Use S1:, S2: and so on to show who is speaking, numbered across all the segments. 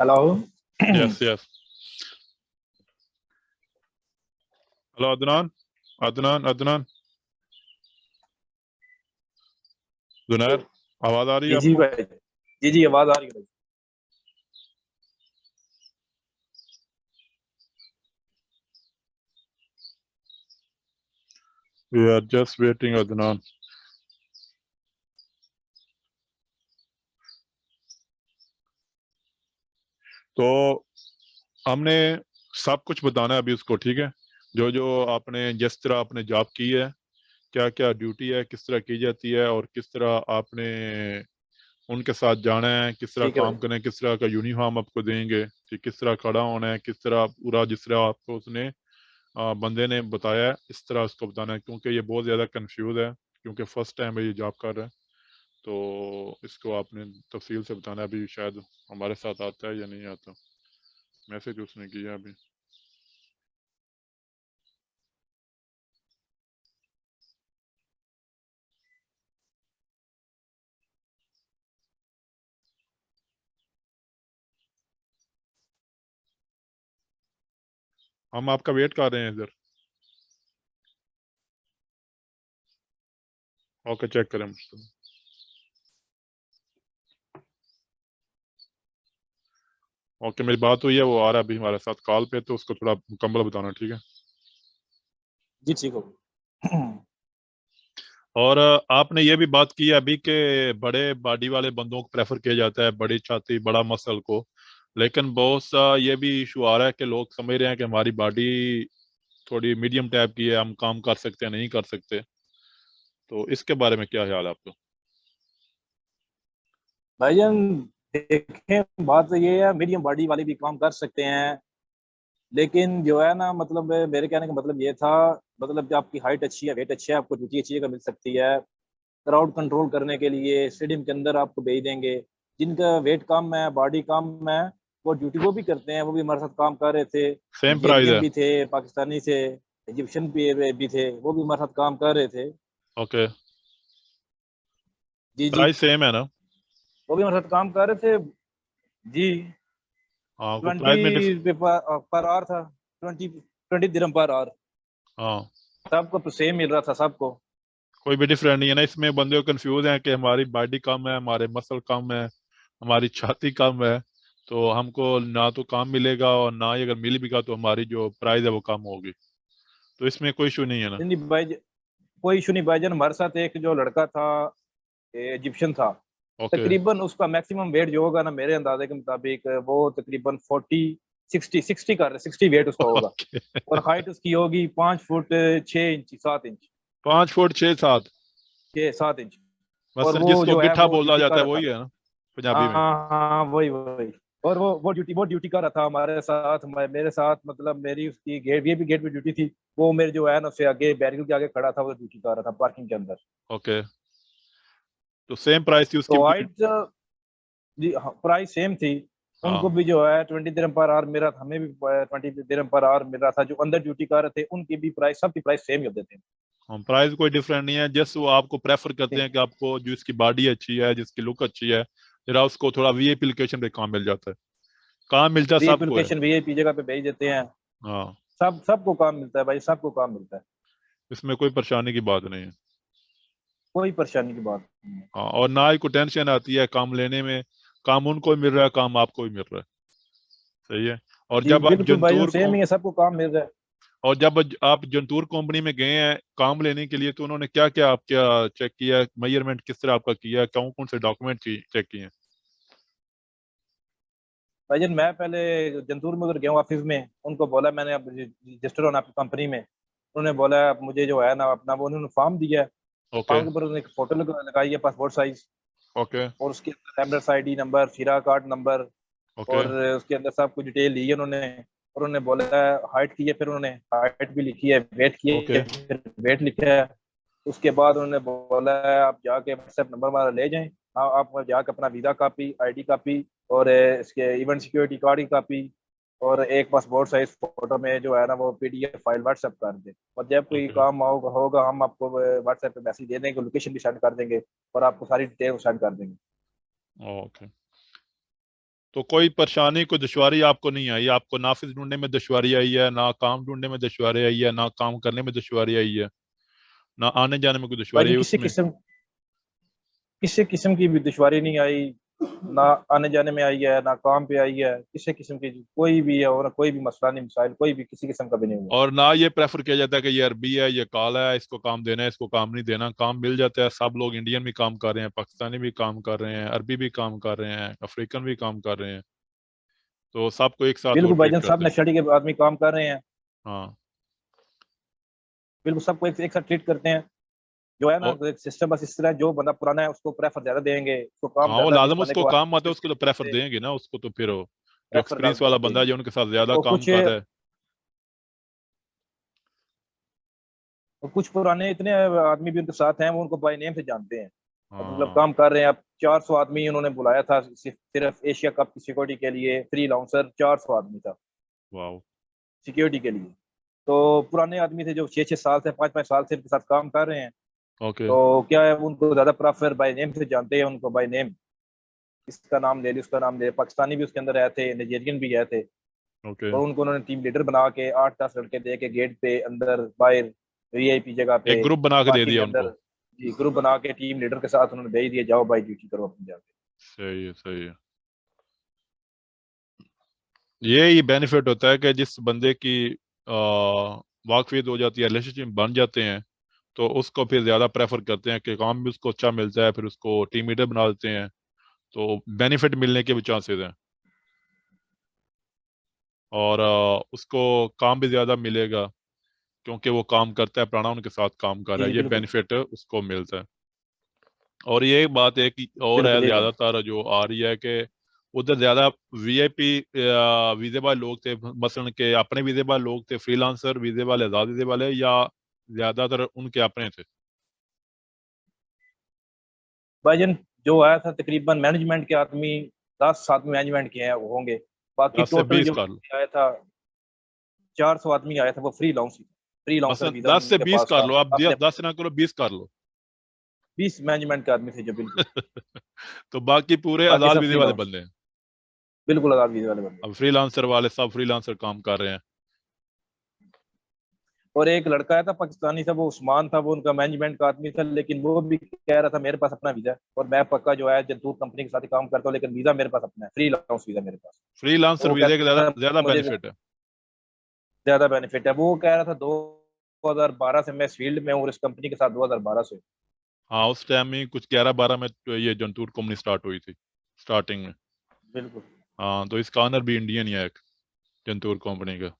S1: Hello.
S2: Yes, yes. Hello, Adnan. Adnan. जुनैर, आवाज आ रही है
S1: जी
S2: आपको?
S1: भाई, जी आवाज आ रही है भाई।
S2: We are just waiting, Adnan. तो हमने सब कुछ बताना है अभी उसको, ठीक है? जो जो आपने जिस तरह आपने जॉब की है, क्या क्या ड्यूटी है, किस तरह की जाती है, और किस तरह आपने उनके साथ जाना है, किस तरह
S1: ठीक है
S2: काम
S1: भाई।
S2: करना है, किस तरह का यूनिफॉर्म आपको देंगे, कि किस तरह खड़ा होना है, किस तरह पूरा जिस तरह आपको उसने बंदे ने बताया है इस तरह उसको बताना है, क्योंकि ये बहुत ज़्यादा कंफ्यूज है, क्योंकि फर्स्ट टाइम ये जॉब कर रहा है। तो इसको आपने तफसील से बताना है। अभी शायद हमारे साथ आता है या नहीं आता, मैसेज उसने किया अभी। हम आपका वेट कर रहे हैं इधर। ओके, चेक करें मुझको। ओके, मेरी बात हुई है, वो आ रहा है अभी हमारे साथ कॉल पे, तो उसको थोड़ा मुकम्मल बताना, ठीक है?
S1: जी ठीक हो।
S2: और आपने ये भी बात की है अभी कि बड़े बॉडी वाले बंदों को प्रेफर किया जाता है, बड़ी छाती बड़ा मसल को, लेकिन बहुत सा ये भी इशू आ रहा है कि लोग समझ रहे हैं कि हमारी बॉडी थोड़ी मीडियम टाइप की है, हम काम कर सकते हैं, नहीं कर सकते। तो इसके बारे में क्या ख्याल है आपका?
S1: भाईजान, देखें बात तो ये है, मीडियम बॉडी वाले भी काम कर सकते हैं। लेकिन जो है ना, मतलब मेरे कहने का मतलब ये था, मतलब जब आपकी हाइट अच्छी है, वेट अच्छी है, आपको ड्यूटी अच्छी जगह मिल सकती है। क्राउड कंट्रोल करने के लिए स्टेडियम के अंदर आपको भेज देंगे। जिनका वेट कम है, बॉडी कम है, वो ड्यूटी वो भी करते हैं, वो भी हमारे साथ काम कर रहे थे।
S2: सेम प्राइस
S1: नाइजेरियन
S2: है?
S1: भी थे, पाकिस्तानी थे, इजिप्शियन भी थे, वो भी हमारे साथ काम कर रहे थे।
S2: ओके,
S1: जी,
S2: प्राइस सेम है ना?
S1: वो भी हमारे साथ काम कर रहे थे। जी।
S2: हाँ, को प्राइस में
S1: 20 पर आवर था। 20 दिरहम पर आवर।
S2: हाँ,
S1: सबको तो सेम मिल रहा था सबको।
S2: कोई भी डिफरेंट नहीं है ना इसमें? बंदे को कंफ्यूज है कि हमारी बॉडी कम है, हमारे मसल कम है, हमारी छाती कम है, तो हमको ना तो काम मिलेगा, और ना ही अगर मिल भी गया तो हमारी जो प्राइस है वो कम होगी। तो इसमें कोई इशू नहीं है ना?
S1: नहीं नहीं भाई, कोई इशू नहीं भाईजान। हमारे साथ एक जो लड़का था, इजिप्शियन था।
S2: ओके।
S1: तकरीबन उसका मैक्सिमम वेट जो होगा ना, मेरे अंदाजे के मुताबिक वो तकरीबन 60 कर 60 वेट उसका होगा।
S2: ओके।
S1: और हाइट उसकी होगी 5 foot 6 inch 7 inch.
S2: 5 foot 6 7?
S1: 6 7 inch. और
S2: मसल
S1: वो
S2: जिसको
S1: जो है
S2: गिट्ठा
S1: वो
S2: बोला
S1: ड्यूटी कर
S2: जाता है
S1: रहा
S2: वही
S1: था।
S2: है ना पंजाबी में?
S1: हाँ हाँ, वही वही। और वो ड्यूटी कर रहा था हमारे साथ, मेरे साथ, मतलब मेरी उसकी गेट, ये भी गेट पे ड्यूटी थी। वो मेरे जो है ना, उससे आगे बैरिकेड के आगे खड़ा था, वो ड्यूटी कर रहा था पार्किंग के अंदर।
S2: ओके, तो सेम प्राइस थी उसकी
S1: तो
S2: भी?
S1: हाइट, जी हाँ, प्राइस सेम थी। उनको
S2: हाँ।
S1: भी जो है 20 दिरहम पर आवर मिल रहा था, हमें भी 20 दिरहम पर आवर मिल रहा था। जो अंदर ड्यूटी कर रहे थे उनकी भी प्राइस, सबकी प्राइस सेम ही होते थे।
S2: हम प्राइस कोई डिफरेंट नहीं है, जस्ट वो आपको प्रेफर करते हैं कि आपको जो इसकी बॉडी अच्छी है, जिसकी लुक अच्छी है, जरा उसको थोड़ा वीआईपी लोकेशन पे काम मिल जाता है। काम मिलता है
S1: वीआईपी
S2: सबको है।
S1: लोकेशन, वीआईपी जगह पे भेज देते हैं।
S2: हाँ,
S1: सबको काम मिलता है भाई, सबको काम मिलता है।
S2: इसमें कोई परेशानी की बात नहीं है।
S1: कोई परेशानी की बात नहीं है।
S2: हाँ, और ना ही कोई टेंशन आती है काम लेने में। काम उनको भी मिल रहा है, काम आपको भी मिल रहा है। सही है। और
S1: जी
S2: जब आप
S1: बिल्कुल भाई,
S2: जंतूर
S1: सेम
S2: को
S1: ही है, सबको काम मिल रहा है।
S2: और जब आप जंतूर कंपनी में गए हैं काम लेने के लिए, तो उन्होंने क्या क्या आप क्या चेक किया, मेजरमेंट किस तरह आपका किया, कौन कौन से डॉक्यूमेंट चेक किए?
S1: भाईजान, मैं पहले जंतूर में उधर गया हूँ ऑफिस में, उनको बोला मैंने अब रजिस्टर होना आपकी कंपनी में। उन्होंने बोला आप मुझे जो है ना अपना, वो उन्होंने फॉर्म दिया है।
S2: ओके।
S1: फॉर्म के ऊपर उन्होंने एक फोटो लगाई है, पासपोर्ट साइज।
S2: ओके।
S1: और उसके अंदर एमरेट्स आईडी नंबर, फिरा कार्ड नंबर,
S2: ओके।
S1: और उसके अंदर सब कुछ डिटेल ली है उन्होंने। और उन्होंने बोला हाइट की है, फिर उन्होंने हाइट भी लिखी है, वेट की
S2: ओके।
S1: है, फिर वेट लिखा है। उसके बाद उन्होंने बोला है आप जाके व्हाट्सएप नंबर हमारा ले जाएं। हाँ, आप जाके अपना वीज़ा कॉपी, आईडी कॉपी, और इसके इवेंट सिक्योरिटी कार्ड की कॉपी, और एक पासपोर्ट साइज फोटो में जो है ना वो पीडीएफ फाइल व्हाट्सएप कर दें। और जब कोई
S2: ओके।
S1: काम होगा हम आपको व्हाट्सएप पे मैसेज दे देंगे, लोकेशन भी सेंड कर देंगे, और आपको सारी डिटेल सेंड कर देंगे।
S2: ओके, तो कोई परेशानी, कोई दुश्वारी आपको नहीं आई? आपको नाफिज ढूंढने में दुश्वारी आई है, ना काम ढूंढने में दुश्वारी आई है, ना काम करने में दुश्वारी आई है, ना आने जाने में कोई दुश्वारी
S1: भाईजान
S2: है
S1: किसी
S2: उसमें?
S1: किस्म किसी किस्म की भी दुश्वारी नहीं आई, ना आने जाने में आई है, ना काम पे आई है, किसी किस्म की कोई भी है, और कोई भी मसला नहीं, मिसाइल कोई भी किसी किस्म का भी नहीं हुआ।
S2: और ना ये प्रेफर किया जाता है कि ये अरबी है, ये काला है, इसको काम देना है, इसको काम नहीं देना? काम मिल जाता है, सब लोग इंडियन भी काम कर रहे हैं, पाकिस्तानी भी काम कर रहे हैं, अरबी भी काम कर रहे हैं, अफ्रीकन भी काम कर रहे हैं, तो सबको एक साथ वो
S1: बिल्कुल
S2: ट्रीट
S1: भाईजान, सब
S2: करते हैं।
S1: नशड़ी के आदमी काम कर रहे हैं।
S2: हाँ।
S1: बिल्कुल सबको एक साथ ट्रीट करते हैं। जो है ना,
S2: और
S1: सिस्टम बस इस तरह है, जो बंदा पुराना है उसको प्रेफर ज्यादा देंगे, उसको काम
S2: हाँ, वो
S1: ज्यादा, जिस
S2: लाजम
S1: बंदे
S2: उसको
S1: को
S2: काम आता है उसको तो प्रेफर
S1: से
S2: देंगे ना, उसको तो फिर जो
S1: प्रेफर
S2: एक्सपीरियंस
S1: ज्यादा
S2: वाला बंदा है,
S1: देंगे।
S2: जो उनके साथ ज्यादा
S1: तो
S2: काम
S1: कुछ
S2: कर रहा है।
S1: तो कुछ पुराने इतने आदमी भी उनके साथ हैं, वो उनको बाय नेम से जानते हैं। अब मतलब
S2: हाँ।
S1: काम कर रहे हैं। अब 400 आदमी उन्होंने बुलाया था, सिर्फ एशिया कप की सिक्योरिटी के लिए, फ्री लाउंसर 400 आदमी था
S2: वाह।
S1: सिक्योरिटी के लिए। तो पुराने आदमी थे जो 6-6 साल से, 5-5 साल से इनके साथ काम कर रहे हैं।
S2: ओके।
S1: तो क्या है, उनको ज्यादा प्रेफर बाय नेम से जानते हैं, उनको बाय नेम, इसका नाम ले ली, उसका नाम ले। पाकिस्तानी भी उसके अंदर आए थे, नाइजीरियन भी गए थे।
S2: ओके।
S1: और उनको उन्होंने टीम लीडर बना के 8-10 लड़के दे के, गेट पे, अंदर, बाहर, वीआईपी जगह
S2: एक
S1: पे,
S2: ग्रुप बना के दे
S1: पार्किंग
S2: दिया
S1: के
S2: उनको।
S1: अंदर। जी, ग्रुप बना के टीम लीडर के साथ उन्होंने भेज दिया, जाओ भाई ड्यूटी करो अपनी जाके।
S2: सही है, सही है। ये बेनिफिट होता है कि जिस बंदे की वाकफियत हो जाती है, रिलेशनशिप बन जाते हैं, तो उसको फिर ज्यादा प्रेफर करते हैं कि काम भी उसको अच्छा मिलता है, फिर उसको टीम लीडर बना देते हैं, तो बेनिफिट मिलने के भी चांसेस हैं। और उसको काम भी ज्यादा मिलेगा, क्योंकि वो काम करता है, पुराना उनके साथ काम कर
S1: जी
S2: रहा
S1: जी
S2: है, ये
S1: बिल्कुल।
S2: बेनिफिट उसको मिलता है। और ये बात एक और है
S1: बिल्कुल ये बात।
S2: ज्यादातर जो आ रही है कि उधर ज्यादा वीआईपी वीजे वाले लोग थे, मसलन के अपने वीजे वाले लोग थे, फ्रीलांसर वीजे वाले, आजाद वीजे वाले, या ज्यादातर उनके अपने थे?
S1: भाईजान जो आया था तकरीबन मैनेजमेंट के आदमी 10 आदमी मैनेजमेंट के हैं, वो होंगे। बाकी
S2: 10 से
S1: टोटल
S2: 20
S1: जो
S2: कर लो।
S1: आया था, 400 आदमी आया था, वो फ्री लाउंसर
S2: मसलन
S1: वीजा
S2: 10 से
S1: उनके
S2: 20
S1: पास
S2: कर
S1: था।
S2: लो आप,
S1: अपने
S2: 10 ना करो, 20 कर लो।
S1: 20 मैनेजमेंट के आदमी थे जो, बिल्कुल।
S2: तो बाकी पूरे
S1: बाकी
S2: आजाद
S1: सब
S2: वीजे
S1: फ्री
S2: वाले
S1: लाउंसर,
S2: बंदे हैं।
S1: बिल्कुल आजाद वीजा वाले बंदे।
S2: अब फ्रीलांसर वाले सब फ्रीलांसर काम कर रहे हैं।
S1: और एक लड़का आया था पाकिस्तानी था, वो उस्मान था, वो उनका मैनेजमेंट का आदमी था, लेकिन वो भी कह रहा था मेरे पास अपना वीजा है, और मैं पक्का जो है जंतूर कंपनी के साथ ही काम करता हूँ, लेकिन वीजा मेरे पास अपना है, फ्री लाउंस वीजा मेरे पास।
S2: फ्रीलांसर
S1: वो
S2: वीजे के ज्यादा
S1: कहता था
S2: ज्यादा
S1: मुझे
S2: बेनिफिट है।
S1: ज्यादा बेनिफिट है। वो कह रहा था 2012 से मैं इस फील्ड में हूँ, और इस कंपनी के साथ 2012 से।
S2: हाँ, उस टाइम में कुछ 11-12 में तो ये जंतूर कंपनी स्टार्ट हुई थी, स्टार्टिंग में।
S1: बिल्कुल
S2: हाँ, तो इसका ऑनर भी इंडियन ही है, एक जंतूर कंपनी का।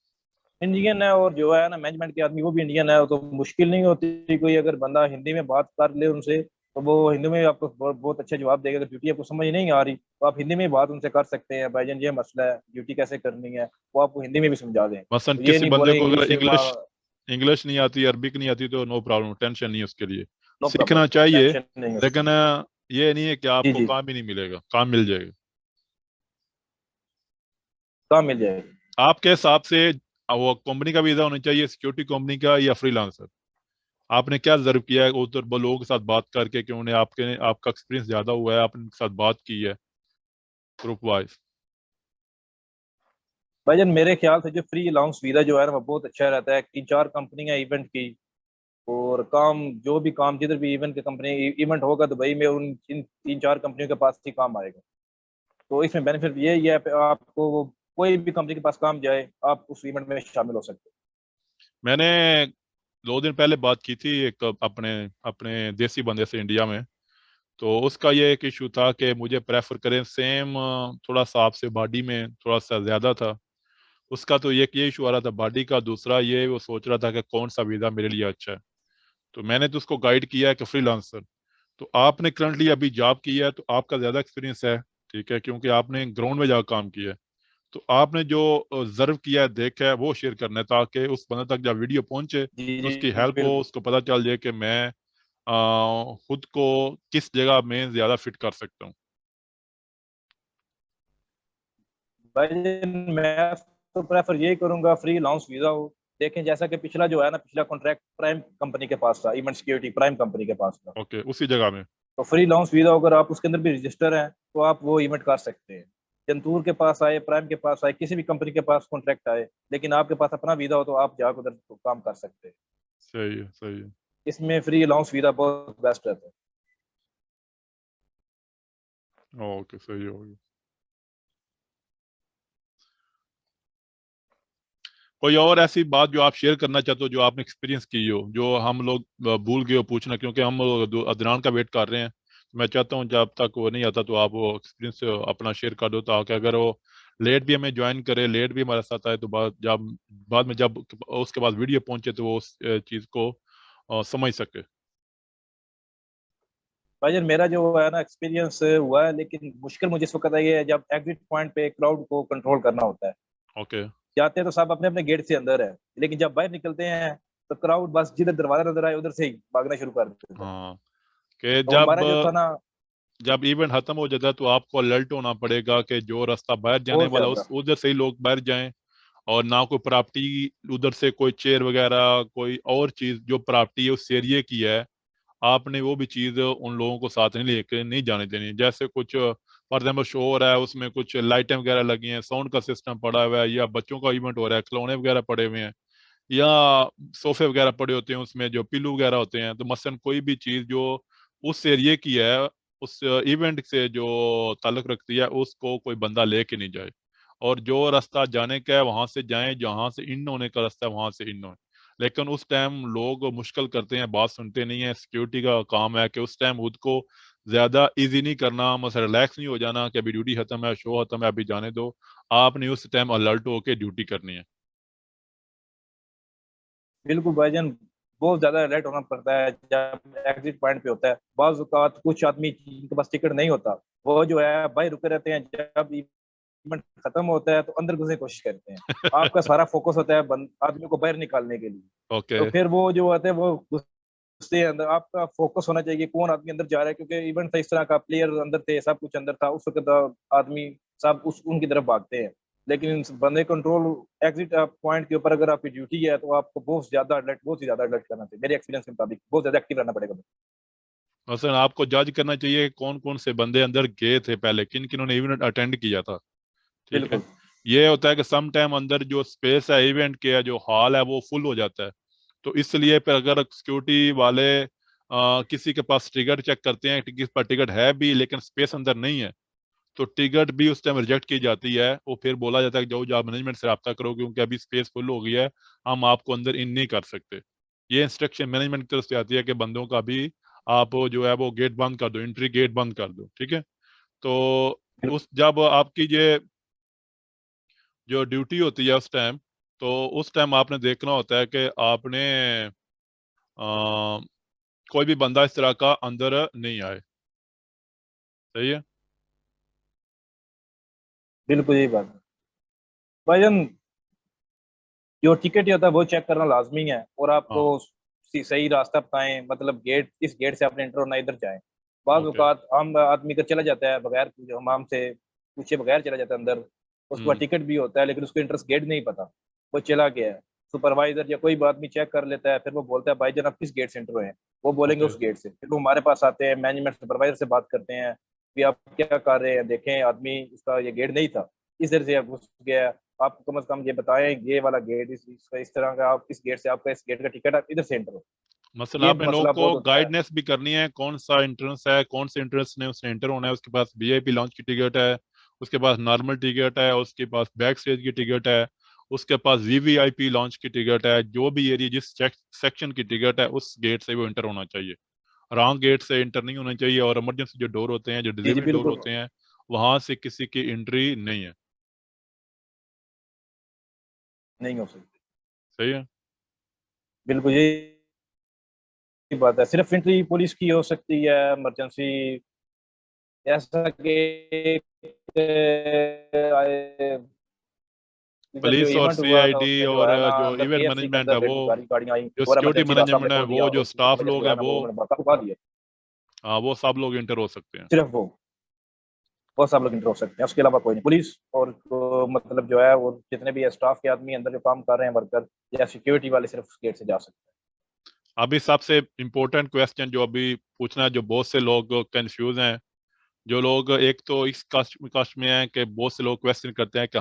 S1: इंडियन है, और जो है ना मैनेजमेंट के आदमी वो भी इंडियन है। तो मुश्किल नहीं होती, कोई अगर बंदा हिंदी में बात कर ले उनसे, तो वो हिंदी में आपको बहुत अच्छा जवाब देगा। अगर ड्यूटी आपको समझ नहीं आ रही, तो आप हिंदी में बात उनसे कर सकते हैं, भाईजान ये मसला है, ड्यूटी कैसे करनी है, वो आपको हिंदी में भी समझा दें।
S2: मसलन
S1: तो ये
S2: किसी
S1: नहीं
S2: बंदे
S1: बोले
S2: को
S1: इंग्लिश
S2: अगर
S1: से
S2: इंग्लिश इंग्लिश नहीं आती, अरबिक नहीं आती, तो नो प्रॉब्लम, टेंशन नहीं है उसके लिए,
S1: नो प्रॉब्लम,
S2: सीखना चाहिए।
S1: टेंशन नहीं है उसकी।
S2: लेकिन ये नहीं है कि
S1: जी
S2: आपको
S1: जी,
S2: काम ही नहीं मिलेगा, काम मिल जाएगा।
S1: काम मिल जाएगा।
S2: आपके हिसाब से वो कंपनी का वीजा होना चाहिए, सिक्योरिटी कंपनी का या फ्रीलांसर? आपने क्या जरूर किया है उधर लोगों के साथ बात करके कि उन्हें आपका एक्सपीरियंस ज्यादा हुआ है, आपने उनके साथ बात की है ग्रुप वाइज?
S1: भाईजान मेरे ख्याल से जो फ्री लाउंस वीजा जो है ना, वो बहुत अच्छा रहता है। 3-4 कंपनियां इवेंट की, और काम, जो भी काम, जिधर भी इवेंट की कंपनी इवेंट होगा दुबई में, उन इन 3-4 कंपनियों के पास ही काम आएगा। तो इसमें बेनिफिट ये ही है, आपको वो कोई भी कंपनी के पास काम जाए, आप उस इवेंट में शामिल हो सकते
S2: मैंने 2 दिन पहले बात की थी एक अपने अपने देसी बंदे से इंडिया में, तो उसका ये एक इशू था कि मुझे प्रेफर करें सेम, थोड़ा सा आपसे बॉडी में थोड़ा सा ज्यादा था उसका, तो ये इशू आ रहा था बॉडी का। दूसरा ये वो सोच रहा था कि कौन सा वीजा मेरे लिए अच्छा है, तो मैंने तो उसको गाइड किया है कि फ्रीलांसर। तो आपने करंटली अभी जॉब किया है, तो आपका ज्यादा एक्सपीरियंस है, ठीक है, क्योंकि आपने ग्राउंड में जाकर काम किया है। तो आपने जो ऑब्जर्व किया है, देखा है, वो शेयर करना है, ताकि उस बंदे तक जब वीडियो पहुंचे
S1: हैं। जी
S2: तो उसकी
S1: जी
S2: हेल्प हो,
S1: बिल्कुल।
S2: उसको पता चल जाए कि मैं खुद को किस जगह में ज्यादा फिट कर सकता हूँ।
S1: भाई मैं तो प्रेफर यही करूंगा, फ्री लाउंस वीजा हो। देखें जैसा कि पिछला जो है ना, पिछला कॉन्ट्रैक्ट प्राइम कंपनी के पास था, इवेंट सिक्योरिटी प्राइम कंपनी के पास था।
S2: ओके, उसी जगह में।
S1: तो फ्री लाउंस वीजा, अगर आप उसके अंदर भी रजिस्टर हैं, तो आप वो इवेंट कर सकते हैं। जंतूर के पास आए, प्राइम के पास आए, किसी भी कंपनी के पास कॉन्ट्रैक्ट आए, लेकिन आपके पास अपना वीजा हो तो आप जाकर उधर काम कर सकते हैं।
S2: सही है, सही है।
S1: इसमें फ्री अलाउंस वीजा बहुत बेस्ट रहता है।
S2: ओके, सही हो गया। कोई और ऐसी बात जो आप शेयर करना चाहते हो, जो आपने एक्सपीरियंस की हो, जो हम लोग भूल गए हो पूछना, क्योंकि हम लोग अदनान का वेट कर रहे हैं। मैं चाहता हूँ जब तक वो नहीं आता तो आप वो एक्सपीरियंस अपना शेयर कर दो, ताकि अगर वो लेट भी हमें ज्वाइन करे, लेट भी हमारे साथ आए, तो बाद में जब उसके बाद वीडियो पहुंचे तो वो उस चीज को समझ सके।
S1: भाई यार मेरा जो है ना एक्सपीरियंस हुआ है, लेकिन मुश्किल मुझे इस वक्त आई है जब एग्जिट पॉइंट पे क्राउड को कंट्रोल करना होता है।
S2: ओके।
S1: जाते हैं तो सब अपने अपने गेट से अंदर है, लेकिन जब बाहर निकलते हैं तो क्राउड बस जिधर दरवाजा नजर आए उधर से ही भागना शुरू कर देता है।
S2: हाँ, कि
S1: तो हमारा जो था ना,
S2: जब इवेंट खत्म हो जाता है तो आपको अलर्ट होना पड़ेगा कि जो रास्ता बाहर जाने
S1: बहुत
S2: वाला
S1: ज्यादा।
S2: उस उधर से ही लोग बाहर जाएं, और ना कोई प्रॉपर्टी उधर से, कोई चेयर वगैरह, कोई और चीज जो प्रॉपर्टी है उस एरिया की है, आपने वो भी चीज उन लोगों को साथ नहीं लेके नहीं जाने देनी। जैसे कुछ फॉर एग्जाम्पल शो हो रहा है, उसमें कुछ लाइटें वगैरह लगी हैं, साउंड का सिस्टम पड़ा हुआ है, या बच्चों का इवेंट हो रहा है, खिलौने वगैरह पड़े हुए हैं, या सोफे वगैरह पड़े होते हैं उसमें जो पिल्लू वगैरह होते हैं, तो मसलन कोई भी चीज जो उस एरिया की है, उस इवेंट से जो ताल्लुक रखती है, उसको कोई बंदा लेके नहीं जाए। और जो रास्ता जाने का है वहां से जाएं, जहां से इन होने का रास्ता है वहां से इन हो। लेकिन उस टाइम लोग मुश्किल करते हैं, बात सुनते नहीं है। सिक्योरिटी का काम है कि उस टाइम खुद को ज्यादा इजी नहीं करना, मतलब रिलैक्स नहीं हो जाना कि अभी ड्यूटी खत्म है, शो खत्म है, अभी जाने दो। आपने उस टाइम अलर्ट होके ड्यूटी करनी है।
S1: बिल्कुल भाईजान, बहुत ज्यादा अलर्ट होना पड़ता है जब एग्जिट पॉइंट पे होता है। बाज औकात कुछ आदमी जिनके पास टिकट नहीं होता, वो जो है बाहर रुके रहते हैं, जब इवेंट खत्म होता है तो अंदर घुसने की कोशिश करते हैं। आपका सारा फोकस होता है आदमी को बाहर निकालने के लिए।
S2: ओके।
S1: तो फिर वो जो आते हैं वो घुसते हैं अंदर। आपका फोकस होना चाहिए कौन आदमी अंदर जा रहा है, क्योंकि इवेंट था इस तरह का, प्लेयर अंदर थे, सब कुछ अंदर था उस वक्त। आदमी सब उस उनकी तरफ भागते हैं। लेकिन बंदे कंट्रोल एग्जिट पॉइंट के ऊपर अगर आपकी ड्यूटी है तो आपको बहुत ही ज्यादा अलर्ट करना चाहिए। मेरे एक्सपीरियंस के मुताबिक बहुत ज्यादा एक्टिव रहना पड़ेगा।
S2: मसलन आपको जज करना चाहिए कौन कौन से बंदे अंदर गए थे पहले, किन किन्होंने इवेंट अटेंड किया था। ठीक है।
S1: बिल्कुल
S2: ये होता है कि सम टाइम अंदर जो स्पेस है इवेंट के, जो हॉल है वो फुल हो जाता है। तो इसलिए फिर अगर सिक्योरिटी वाले किसी के पास टिकट चेक करते हैं, किसी पर टिकट है भी लेकिन स्पेस अंदर नहीं है, तो टिकट भी उस टाइम रिजेक्ट की जाती है। वो फिर बोला जाता है कि जाओ जाओ मैनेजमेंट से रब्ता करो, क्योंकि अभी स्पेस फुल हो गई है, हम आपको अंदर इन नहीं कर सकते। ये इंस्ट्रक्शन मैनेजमेंट की तरफ से आती है कि बंदों का भी आप जो है वो गेट बंद कर दो, एंट्री गेट बंद कर दो। ठीक है। तो उस जब आपकी ये जो ड्यूटी होती है उस टाइम, तो उस टाइम आपने देखना होता है कि आपने कोई भी बंदा इस तरह का अंदर नहीं आए। सही है।
S1: बिल्कुल यही बात है भाईजान। जो टिकट होता है वो चेक करना लाजमी है, और आपको
S2: हाँ।
S1: सही रास्ता बताएं, मतलब गेट इस गेट से आपने एंटर होना, इधर जाएं। बाज
S2: ओके।
S1: औकात आम आदमी का चला जाता है बगैर जो हमाम से पूछे बगैर चला जाता है अंदर। उसके बाद
S2: हम्म।
S1: टिकट भी होता है लेकिन उसको इंटरेस्ट गेट नहीं पता, वो चला गया है। सुपरवाइजर या कोई भी आदमी चेक कर लेता है, फिर वो बोलता है भाई जनाब किस गेट से एंटर हुए हैं। वो बोलेंगे
S2: ओके।
S1: उस गेट से, फिर वो हमारे पास आते हैं, मैनेजमेंट सुपरवाइजर से बात करते हैं कि आप क्या कर रहे हैं, देखें आदमी इसका ये गेट नहीं था, इस तरह से घुस गया। आप कम से कम ये बताएं ये वाला गेट इस तरह का, आप इस गेट से, आपका इस गेट का टिकट आप इधर से एंटर हो।
S2: मसलन
S1: ये
S2: आपने लोगों
S1: मसला बहुत
S2: को
S1: होता है।
S2: गाइडनेस भी करनी है, कौन सा एंट्रेंस है, कौन से एंट्रेंस ने उसने एंटर होना है, उसके पास वीआईपी लॉन्च की टिकट है, उसके पास नॉर्मल टिकट है, उसके पास बैक स्टेज की टिकट है, उसके पास वीवीआईपी लॉन्च की टिकट है। जो भी एरिया जिस सेक्शन की टिकट है उस गेट से वो एंटर होना चाहिए। रॉन्ग गेट से एंटर नहीं होना चाहिए। और इमरजेंसी जो डोर होते हैं, जो
S1: जी जी
S2: डिजेबल डोर
S1: बिल्कुल।
S2: होते हैं, वहां से किसी की एंट्री नहीं है।
S1: नहीं हो सकती।
S2: सही है।
S1: बिल्कुल यही बात है, सिर्फ एंट्री पुलिस की हो सकती है, इमरजेंसी ऐसा कि इधर जो
S2: पुलिस और
S1: इवेंट हुआ था
S2: सीआईडी
S1: उसमें जो
S2: और
S1: है ना
S2: जो
S1: अंदर
S2: इवेंट
S1: केएफसी के
S2: मैनेजमेंट है,
S1: अंदर
S2: वो
S1: गाड़ियां आई
S2: जो
S1: और
S2: सिक्योरिटी
S1: इमरजेंसी रास्ता
S2: मैनेजमेंट
S1: हमने
S2: है,
S1: खोल दिया,
S2: वो
S1: और
S2: जो
S1: इसी
S2: स्टाफ
S1: वजह से
S2: लोग
S1: जो
S2: हैं,
S1: है ना
S2: वो
S1: वो उन्होंने रास्ता रुका दिया।
S2: हाँ, वो सब लोग एंटर हो सकते हैं।
S1: सिर्फ वो सब लोग इंटर हो सकते हैं, उसके अलावा कोई नहीं। पुलिस और मतलब जो है वो जितने भी स्टाफ के आदमी अंदर जो काम कर रहे हैं, वर्कर या सिक्योरिटी वाले, सिर्फ उस गेट से जा सकते
S2: अभी सबसे इम्पोर्टेंट क्वेश्चन जो अभी पूछना है, जो बहुत से लोग कंफ्यूज हैं, जो लोग एक तो इस कास्ट में हैं कि बहुत से लोग क्वेश्चन करते हैं कि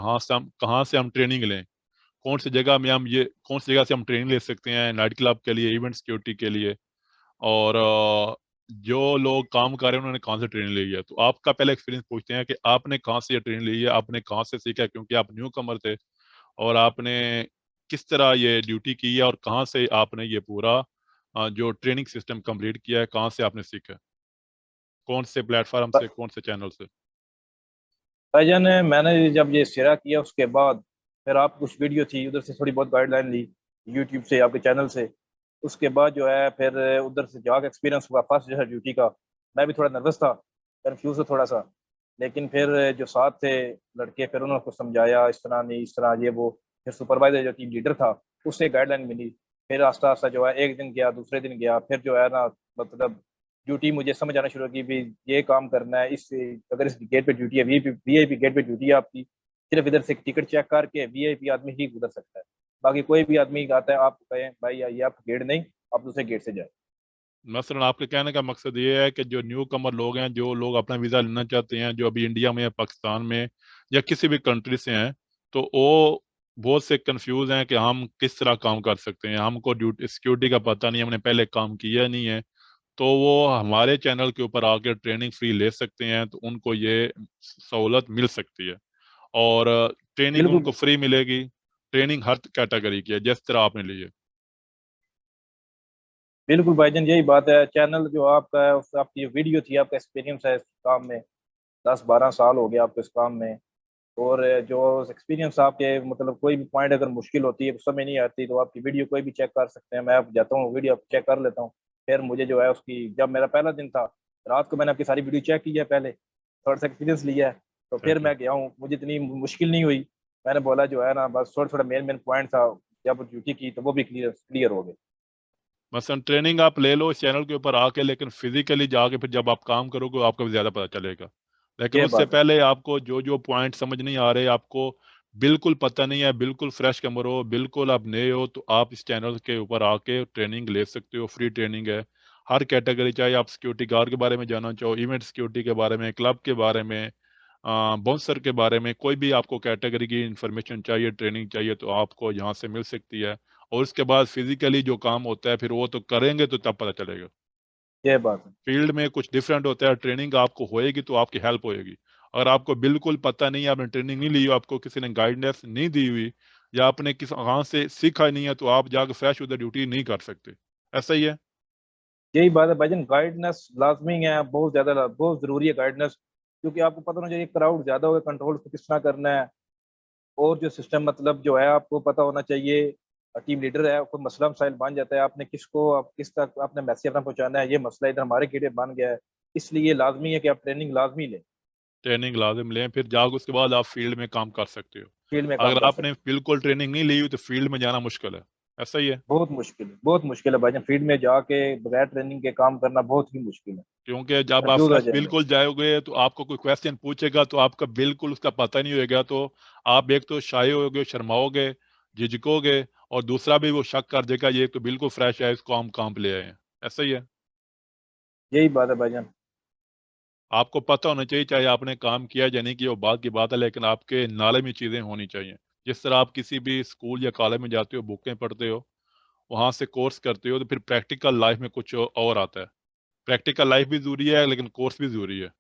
S2: कहाँ से हम ट्रेनिंग लें, कौन सी जगह में हम ये कौन सी जगह से हम ट्रेनिंग ले सकते हैं नाइट क्लब के लिए, इवेंट सिक्योरिटी के लिए, और जो लोग काम कर रहे हैं उन्होंने कहाँ से ट्रेनिंग ली है। तो आपका पहले एक्सपीरियंस पूछते हैं कि आपने कहाँ से ये ट्रेनिंग ली है, आपने कहाँ से सीखा, क्योंकि आप न्यू कमर थे, और आपने किस तरह ये ड्यूटी की है और कहाँ से आपने ये पूरा जो ट्रेनिंग सिस्टम कंप्लीट किया है, कहाँ से आपने सीखा, कौन से प्लेटफॉर्म से, कौन से चैनल से?
S1: भाईजान मैंने जब ये सिरा किया उसके बाद फिर आप कुछ वीडियो थी उधर से थोड़ी बहुत गाइडलाइन ली, यूट्यूब से, आपके चैनल से। उसके बाद जो है फिर उधर से जाके एक्सपीरियंस हुआ फर्स्ट जो है ड्यूटी का। मैं भी थोड़ा नर्वस था, कंफ्यूज था थोड़ा सा। लेकिन फिर जो साथ थे लड़के, फिर उन्होंने कुछ समझाया, इस तरह नहीं, इस तरह ये वो। फिर सुपरवाइजर जो टीम लीडर था उससे गाइडलाइन मिली। फिर आस्ता आस्ता जो है एक दिन गया, दूसरे दिन गया, फिर जो है ना मतलब ड्यूटी मुझे समझ आना शुरू की भी ये काम करना है। इस अगर इस गेट पे ड्यूटी है, वीआईपी गेट पे ड्यूटी है आपकी, सिर्फ इधर से टिकट चेक करके वीआईपी आदमी ही गुजर सकता है। बाकी कोई भी आदमी आता है आप कहें भाई ये आपका गेट नहीं, आप दूसरे गेट से जाए।
S2: मसलन आपके कहने का मकसद ये है कि जो न्यू कमर लोग हैं, जो लोग अपना वीज़ा लेना चाहते हैं, जो अभी इंडिया में या पाकिस्तान में या किसी भी कंट्री से हैं, तो वो बहुत से कंफ्यूज हैं कि हम किस तरह काम कर सकते हैं, हमको ड्यूटी सिक्योरिटी का पता नहीं, हमने पहले काम किया नहीं है। तो वो हमारे चैनल के ऊपर आकर ट्रेनिंग फ्री ले सकते हैं, तो उनको ये सहूलत मिल सकती है। और ट्रेनिंग
S1: बिल्कुल
S2: उनको फ्री मिलेगी। ट्रेनिंग हर कैटेगरी की है, जिस तरह आपने ली है।
S1: बिल्कुल भाईजान, यही बात है। चैनल जो आपका है उस आपकी वीडियो थी, आपका एक्सपीरियंस है इस काम में, 10-12 साल हो गया आपको इस काम में। और जो एक्सपीरियंस आपके मतलब कोई भी पॉइंट अगर मुश्किल होती है, समझ नहीं आती, तो आपकी वीडियो कोई भी चेक कर सकते हैं। मैं आप जाता हूँ वीडियो चेक कर लेता हूँ। फिर मुझे जो है उसकी, जब मेरा पहला दिन था रात को मैंने आपकी सारी वीडियो चेक की है पहले, थोड़ा सा एक्सपीरियंस लिया है। तो फिर
S2: थैंक यू।
S1: मैं गया हूँ, मुझे इतनी मुश्किल नहीं हुई। मैंने बोला जो है ना बस थोड़ा थोड़ा मेन मेन पॉइंट था, जब ड्यूटी की तो वो भी क्लियर क्लियर हो गए।
S2: मसलन ट्रेनिंग आप ले लो इस चैनल के ऊपर आके, लेकिन फिजिकली जाके फिर जब आप काम करोगे आपको भी ज्यादा पता चलेगा। लेकिन
S1: ये
S2: उससे
S1: बात है।
S2: पहले आपको जो जो पॉइंट समझ नहीं आ रहे, आपको बिल्कुल पता नहीं है, बिल्कुल फ्रेश कमर हो, बिल्कुल आप नए हो, तो आप इस चैनल के ऊपर आके ट्रेनिंग ले सकते हो। फ्री ट्रेनिंग है हर कैटेगरी, चाहे आप सिक्योरिटी गार्ड के बारे में जानना चाहो, इवेंट सिक्योरिटी के बारे में, क्लब के बारे में, बाउंसर के बारे में, कोई भी आपको कैटेगरी की इंफॉर्मेशन चाहिए, ट्रेनिंग चाहिए, तो आपको यहाँ से मिल सकती है। और उसके बाद फिजिकली जो काम होता है फिर वो तो करेंगे तो तब पता चलेगा।
S1: ये बात है।
S2: फील्ड में कुछ डिफरेंट होता है, ट्रेनिंग आपको होएगी तो आपकी हेल्प होएगी। अगर आपको बिल्कुल पता नहीं है, आपने ट्रेनिंग नहीं ली, आपको किसी ने गाइडेंस नहीं दी हुई, या आपने किस कहाँ से सीखा नहीं है, तो आप जाकर फ्रेश उधर ड्यूटी नहीं कर सकते। ऐसा ही है।
S1: यही बात है भाईजान, गाइडनेस लाजमी है, बहुत ज्यादा बहुत जरूरी है गाइडनेस। क्योंकि आपको पता होना चाहिए क्राउड ज्यादा होगा, कंट्रोल को किस तरह करना है। और जो सिस्टम मतलब जो है आपको पता होना चाहिए। टीम लीडर है, कोई मसला मसाइल बन जाता है, आपने किसको आप किस तक आपने मैसेज अपना पहुंचाना है, ये मसला इधर हमारे गेट पे बन गया है। इसलिए लाजमी है कि आप ट्रेनिंग लाजमी लें,
S2: ट्रेनिंग लाजिम लें, फिर जाकर उसके बाद आप फील्ड में काम कर सकते हो।
S1: फील्ड में काम
S2: अगर
S1: कर
S2: आपने
S1: सकते हैं।
S2: बिल्कुल ट्रेनिंग नहीं ली हुई तो फील्ड में जाना मुश्किल है। ऐसा ही है।
S1: बहुत मुश्किल है भाईजान, फील्ड में जाके बगैर ट्रेनिंग के काम करना बहुत ही मुश्किल है।
S2: क्योंकि जब आप
S1: कंफ्यूज हो
S2: फ्रेश
S1: जाएंगे।
S2: बिल्कुल जाओगे तो आपको कोई क्वेश्चन पूछेगा तो आपका बिल्कुल उसका पता नहीं होएगा, तो आप एक तो शाये होगे, शर्माओगे, झिझकोगे, और दूसरा भी वो शक कर देगा ये तो बिल्कुल फ्रेश है, इसको हम काम पे ले आए हैं। ऐसा ही है।
S1: यही बात है भाईजान।
S2: आपको पता होना चाहिए, चाहे आपने काम किया या नहीं किया वो बात की बात है, लेकिन आपके नाले में चीजें होनी चाहिए। जिस तरह आप किसी भी स्कूल या कॉलेज में जाते हो, बुकें पढ़ते हो, वहां से कोर्स करते हो, तो फिर प्रैक्टिकल लाइफ में कुछ और आता है। प्रैक्टिकल लाइफ भी जरूरी है लेकिन कोर्स भी जरूरी है।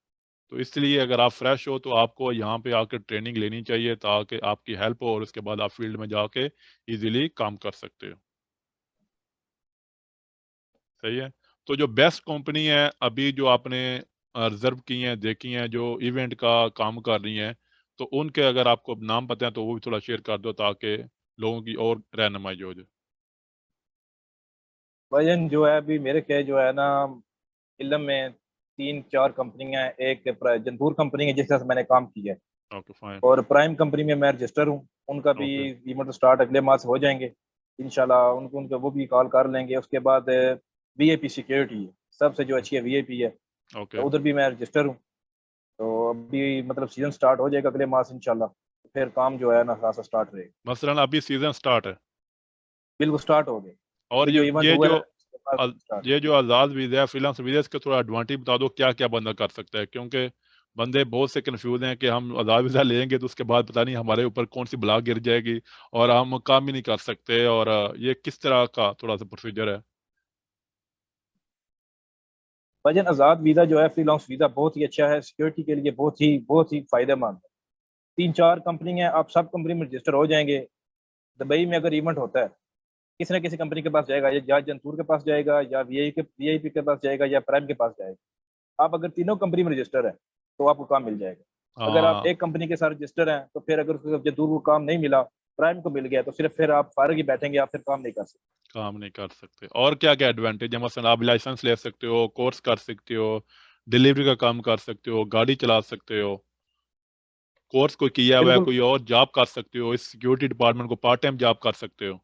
S2: तो इसलिए अगर आप फ्रेश हो तो आपको यहाँ पे आकर ट्रेनिंग लेनी चाहिए, ताकि आपकी हेल्प हो और उसके बाद आप फील्ड में जाके इजीली काम कर सकते हो। सही है। तो जो बेस्ट कंपनी है अभी जो आपने रिजर्व की हैं, देखी हैं, जो इवेंट का काम कर रही हैं, तो उनके अगर आपको नाम पता है तो वो भी थोड़ा शेयर कर दो, ताकि लोगों की और रहनुमाई हो जाए।
S1: भाईजान जो है अभी मेरे क्या जो है ना, इलम में 3-4 कंपनियां हैं। एक जनपूर कंपनी है जिसके साथ मैंने काम किया है।
S2: Okay fine.
S1: और प्राइम कंपनी में मैं रजिस्टर हूँ। उनका भी
S2: ओके।
S1: मतलब स्टार्ट अगले माह से हो जाएंगे इंशाल्लाह। उनको उनका वो भी कॉल कर लेंगे। उसके बाद वीआईपी सिक्योरिटी है, सबसे जो अच्छी है वीआईपी है, तो
S2: ओके।
S1: उधर भी मैं रजिस्टर हूँ। तो अभी मतलब सीजन स्टार्ट हो जाएगा अगले माह से इंशाल्लाह, तो फिर काम जो है ना खासा स्टार्ट रहेगा।
S2: मसलन अभी सीजन स्टार्ट है,
S1: बिल्कुल स्टार्ट हो गए।
S2: और
S1: अभी जो इवेंट
S2: ये
S1: हुआ है
S2: जो
S1: उसके बाद
S2: अल-
S1: स्टार्ट।
S2: ये जो आज़ाद वीज़ा है, फ्रीलांस वीज़ा, इसका थोड़ा एडवांटेज बता दो, क्या क्या बंदा कर सकता है, क्योंकि बंदे बहुत से कंफ्यूज हैं कि हम आज़ाद वीज़ा लेंगे तो उसके बाद पता नहीं हमारे ऊपर कौन सी बला गिर जाएगी और हम काम ही नहीं कर सकते, और ये किस तरह का थोड़ा सा प्रोसीजर है?
S1: भाईजान आज़ाद वीज़ा जो है, फ्रीलांस वीज़ा बहुत ही अच्छा है, सिक्योरिटी के लिए बहुत ही फायदेमंद है। 3-4 कंपनी है, आप सब कंपनी में रजिस्टर हो जाएंगे। दुबई में अगर इवेंट होता है, किसी न किसी कंपनी के पास जाएगा, या जंतूर के पास जाएगा, या वीआईपी के पास जाएगा, या प्राइम के पास जाएगा। आप अगर तीनों कंपनी में रजिस्टर है तो आपको काम मिल जाएगा। अगर आप
S2: हाँ,
S1: एक कंपनी के साथ रजिस्टर हैं तो फिर अगर जंतूर को काम नहीं मिला, प्राइम को मिल गया, तो सिर्फ फिर आप फारग ही बैठेंगे, आप फिर काम नहीं कर सकते।
S2: काम नहीं कर सकते। और क्या क्या एडवांटेज है? मसलन आप लाइसेंस ले सकते हो, कोर्स कर सकते हो, डिलीवरी का काम कर सकते हो, गाड़ी चला सकते हो, कोर्स कोई किया हुआ है,
S1: बिल्कुल
S2: कोई और जॉब कर सकते हो, इस सिक्योरिटी डिपार्टमेंट को पार्ट टाइम जॉब कर सकते हो।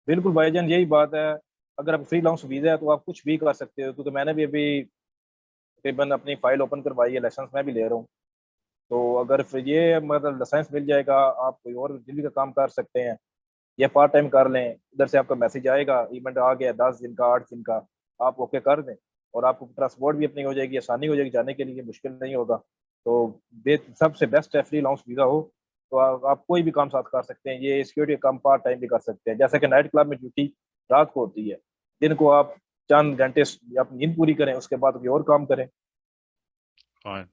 S1: बिल्कुल भाईजान, यही बात है। अगर आप फ्रीलांस वीज़ा है तो आप कुछ भी कर सकते हो, क्योंकि मैंने भी अभी तकरीबन अपनी फाइल ओपन करवाई है, लाइसेंस मैं भी ले रहा हूँ। तो अगर फिर ये मतलब लाइसेंस मिल जाएगा, आप कोई और दिल्ली का काम कर सकते हैं, या पार्ट टाइम कर लें। इधर से आपका मैसेज आएगा, इवेंट आ गया 10 दिन का, 8 दिन का, आप ओके कर दें, और आपको ट्रांसपोर्ट भी अपनी हो जाएगी, आसानी हो जाएगी, जाने के लिए मुश्किल नहीं होगा। तो सबसे बेस्ट है फ्री लॉन्च वीज़ा हो, तो आप कोई भी काम साथ कर सकते हैं। ये सिक्योरिटी काम पार्ट टाइम भी कर सकते हैं, जैसे कि नाइट क्लब में ड्यूटी रात को होती है, दिन को आप चंद घंटे अपनी नींद पूरी करें, उसके बाद कोई और काम करें।
S2: हाँ,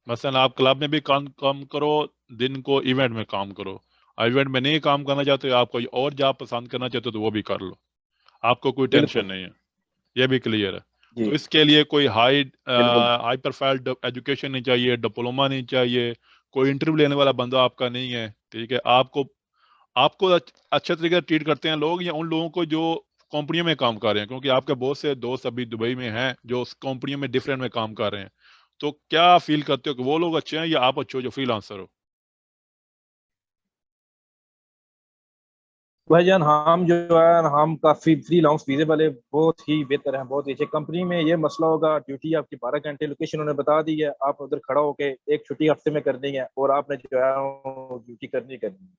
S2: मसलन आप क्लब में भी काम काम करो, दिन को इवेंट में काम करो। इवेंट में नहीं काम करना चाहते, आप कोई और जॉब पसंद करना चाहते हो तो वो भी कर लो, आपको कोई टेंशन
S1: बिल्कुल
S2: नहीं है। ये भी क्लियर है।
S1: जी।
S2: तो इसके लिए कोई
S1: बिल्कुल
S2: हाई प्रोफाइल एजुकेशन नहीं चाहिए, डिप्लोमा नहीं चाहिए, कोई इंटरव्यू लेने वाला बंदा आपका नहीं है, ठीक है। आपको आपको अच्छे तरीके से ट्रीट करते हैं लोग, या उन लोगों को जो कंपनियों में काम कर रहे हैं, क्योंकि आपके बहुत से दोस्त अभी दुबई में हैं जो उस कंपनियों में डिफरेंट में काम कर रहे हैं। तो क्या फील करते हो कि वो लोग अच्छे हैं या आप अच्छे हो जो फ्रीलांसर हो?
S1: भाईजान हम जो है, हम काफी फ्री लाउंस वीजे वाले बहुत ही बेहतर हैं, बहुत ही अच्छे। कंपनी में ये मसला होगा, ड्यूटी आपकी 12 घंटे, लोकेशन उन्होंने बता दी है, आप उधर खड़ा होके एक छुट्टी हफ्ते में करनी है, और आपने जो है ड्यूटी करनी करनी है।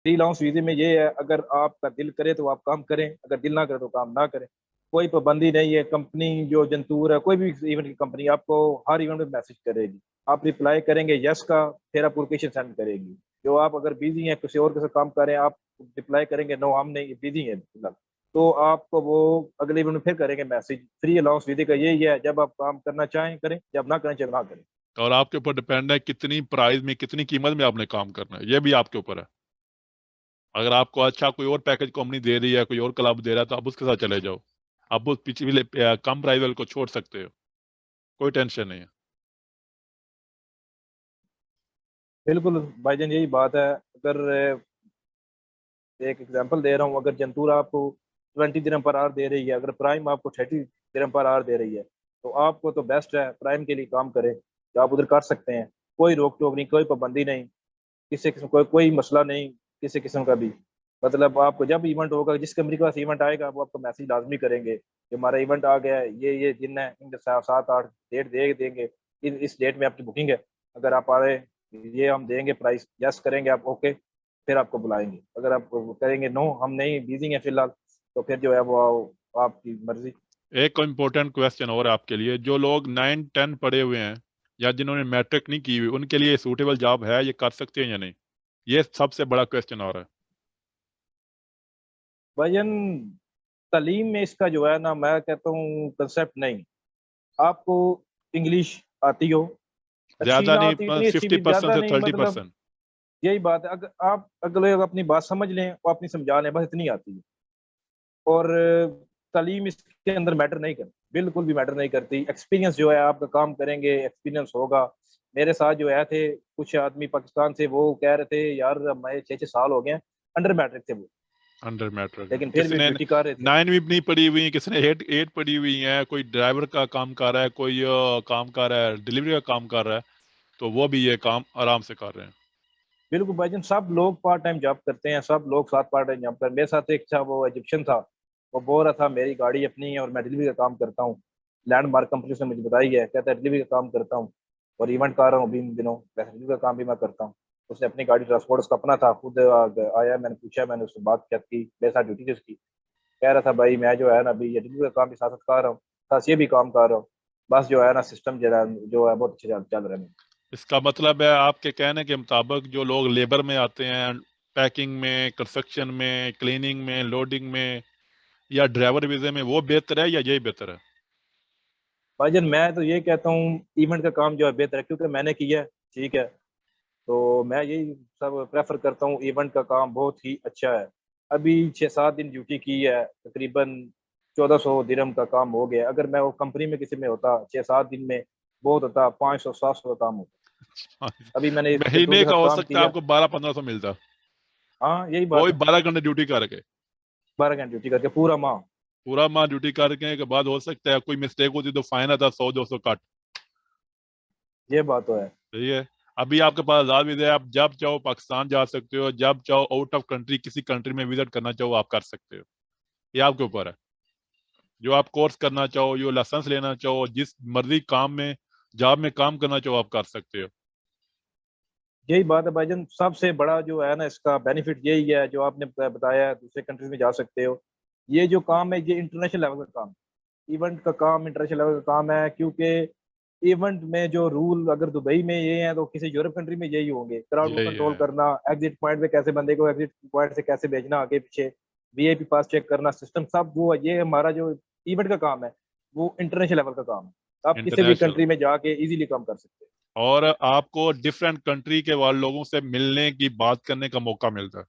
S1: फ्री लाउंस वीजे में ये है, अगर आपका दिल करे तो आप काम करें, अगर दिल ना करे तो काम ना करें। कोई पाबंदी नहीं है। कंपनी जो जंतूर है, कोई भी इवेंट की कंपनी आपको हर इवेंट में मैसेज करेगी, आप रिप्लाई करेंगे यस का, फिर आपको लोकेशन सेंड करेगी। जो आप अगर बिजी हैं, किसी और के साथ काम कर रहे हैं, आप रिप्लाई करेंगे नो हम नहीं बिजी हैं फिलहाल, तो आपको वो अगले इवेंट में फिर करेंगे मैसेज। फ्री अलाउंस विधि का यही है, जब आप काम करना चाहें करें, जब ना करें चाहे ना करें।
S2: और आपके ऊपर डिपेंड है कितनी प्राइस में, कितनी कीमत में आपने काम करना है, ये भी आपके ऊपर है। अगर आपको अच्छा कोई और पैकेज कंपनी दे रही है, कोई और क्लब दे रहा है, तो आप उसके साथ चले जाओ। आप उस पिछले कम प्राइस वाले को छोड़ सकते हो, कोई टेंशन नहीं है।
S1: बिल्कुल भाईजान, यही बात है। अगर एक एग्जांपल दे रहा हूँ, अगर जंतूर आपको 20 दिरहम पर आवर दे रही है, अगर प्राइम आपको 30 दिरहम पर आवर दे रही है, तो आपको तो बेस्ट है प्राइम के लिए काम करें, तो आप उधर कर सकते हैं। कोई रोक टोक नहीं, कोई पाबंदी नहीं, किसी किस्म कोई मसला नहीं, किसी किस्म का भी। मतलब आपको जब इवेंट होगा, जिस कंपनी के पास इवेंट आएगा, वो आपको मैसेज लाजमी करेंगे कि हमारा इवेंट आ गया है, ये दिन है, इन 7-8 डेट दे देंगे, इस डेट में आपकी बुकिंग है, अगर आप आ रहे, ये हम देंगे प्राइस, यस करेंगे आप ओके, फिर आपको बुलाएंगे। अगर आप करेंगे नो हम नहीं बिजी हैं फिलहाल, तो फिर जो है वो आपकी मर्जी।
S2: एक इम्पोर्टेंट क्वेश्चन और है आपके लिए, जो लोग 9-10 पढ़े हुए हैं या जिन्होंने मैट्रिक नहीं की हुई, उनके लिए सूटेबल जॉब है, ये कर सकते हैं या नहीं? ये सबसे बड़ा क्वेश्चन और है।
S1: भाईजान तालीम में इसका जो है ना, मैं कहता हूँ कंसेप्ट नहीं। आपको इंग्लिश आती हो, अच्छी
S2: ज्यादा
S1: ना आती,
S2: नहीं,
S1: इतनी अच्छी
S2: फिफ्टी
S1: भी
S2: परसेंट
S1: ज्यादा
S2: से
S1: नहीं,
S2: थर्टी
S1: मतलब
S2: परसेंट
S1: यही बात है। अगर आप अगले अपनी बात समझ लें और अपनी समझा लें, बस इतनी आती है। और तालीम इसके अंदर मैटर नहीं करती, बिल्कुल भी मैटर नहीं करती। एक्सपीरियंस जो है, आपका काम करेंगे एक्सपीरियंस होगा। मेरे साथ जो आए थे कुछ आदमी पाकिस्तान से, वो कह रहे थे यार मैं 6-6 साल हो गए हैं, अंडर मैट्रिक थे वो,
S2: अंडर मैट्रिक है।
S1: लेकिन फिर
S2: किसी
S1: भी
S2: ने
S1: ड्यूटी कर रहे थे।
S2: 9 भी नहीं पढ़ी हुई, किसी ने 8 पढ़ी हुई है, कोई ड्राइवर का काम कर रहा है, कोई काम कर रहा है, डिलीवरी का काम कर रहा है, तो वो भी ये काम आराम से कर रहे हैं।
S1: बिल्कुल भाईजान, सब लोग पार्ट टाइम जॉब करते हैं, सब लोग साथ पार्ट टाइम जॉब कर। मेरे साथ एक था, वो इजिप्शियन था, वो बोल रहा था मेरी गाड़ी अपनी है और मैं डिलीवरी का काम करता हूँ। लैंडमार्क कंपनी से मुझे बताई है, कहता है डिलीवरी का काम करता हूँ और इवेंट कर रहा हूँ अभी इन दिनों, वैसे डिलीवरी का काम भी मैं करता हूँ। उसने अपनी गाड़ी ट्रांसपोर्ट उसका अपना था, खुद आया, मैंने पूछा, मैंने उससे बात की, मेरे साथ ड्यूटी थी उसकी। कह रहा था भाई मैं जो है ना अभी ये डिलीवरी का काम भी साथ साथ कर रहा हूँ, साथ ये भी काम कर रहा हूँ। बस जो है ना सिस्टम जो है बहुत अच्छे चल रहे हैं।
S2: इसका मतलब है आपके कहने के मुताबिक जो लोग लेबर में आते हैं, पैकिंग में, कंस्ट्रक्शन में, क्लीनिंग में, लोडिंग में, या ड्राइवर वीजे में, वो बेहतर है या यही बेहतर है?
S1: भाईजान मैं तो ये कहता हूँ इवेंट का काम जो है बेहतर है, क्योंकि मैंने किया है। ठीक है, तो मैं यही सब प्रेफर करता हूँ, इवेंट का काम बहुत ही अच्छा है। अभी 6-7 दिन ड्यूटी की है, तकरीबन 1400 दिरहम का काम हो गया। अगर मैं वो कंपनी में किसी में होता 6-7 दिन में बहुत होता, 500-700 का काम होता। अभी मैंने इस पेट्रोल
S2: महीने
S1: के
S2: का
S1: साथ
S2: हो
S1: काम
S2: सकता है
S1: किया।
S2: आपको 1200-1500 मिलता,
S1: हाँ यही
S2: वो
S1: बात
S2: भी
S1: है।
S2: 12 घंटे ड्यूटी करके।
S1: 12 घंटे ड्यूटी करके पूरा माह।
S2: पूरा माह ड्यूटी करके के बाद हो सकता है कोई मिस्टेक होती तो फाइन आता 100-200 कट।
S1: ये बात तो है।
S2: सही है। अभी आपके पास आजाद वीजा है, आप जब चाहो पाकिस्तान जा सकते हो, जब चाहो आउट ऑफ कंट्री किसी कंट्री में विजिट करना चाहो आप कर सकते हो। ये आपके ऊपर है। जो आप कोर्स करना चाहो, जो लाइसेंस लेना चाहो, जिस मर्जी काम में, जॉब में काम करना चाहो आप कर सकते हो।
S1: यही बात है भाईजान, सबसे बड़ा जो है ना इसका बेनिफिट यही है जो आपने बताया है, दूसरे कंट्रीज में जा सकते हो। ये जो काम है ये इंटरनेशनल लेवल का काम, इवेंट का काम इंटरनेशनल लेवल का काम है। क्योंकि इवेंट में जो रूल अगर दुबई में ये हैं तो किसी यूरोप कंट्री में यही होंगे। क्राउड को
S2: यही
S1: कंट्रोल
S2: है।
S1: करना, एग्जिट पॉइंट पे कैसे बंदे को एग्जिट पॉइंट से कैसे भेजना आगे पीछे, वीआईपी पास चेक करना सिस्टम सब वो है। ये हमारा जो इवेंट का काम है वो इंटरनेशनल लेवल का काम है। आप किसी भी
S2: इंटरनेशनल।
S1: कंट्री में जाके इजीली काम कर सकते
S2: और आपको डिफरेंट कंट्री के वाले लोगों से मिलने की बात करने का मौका मिलता है।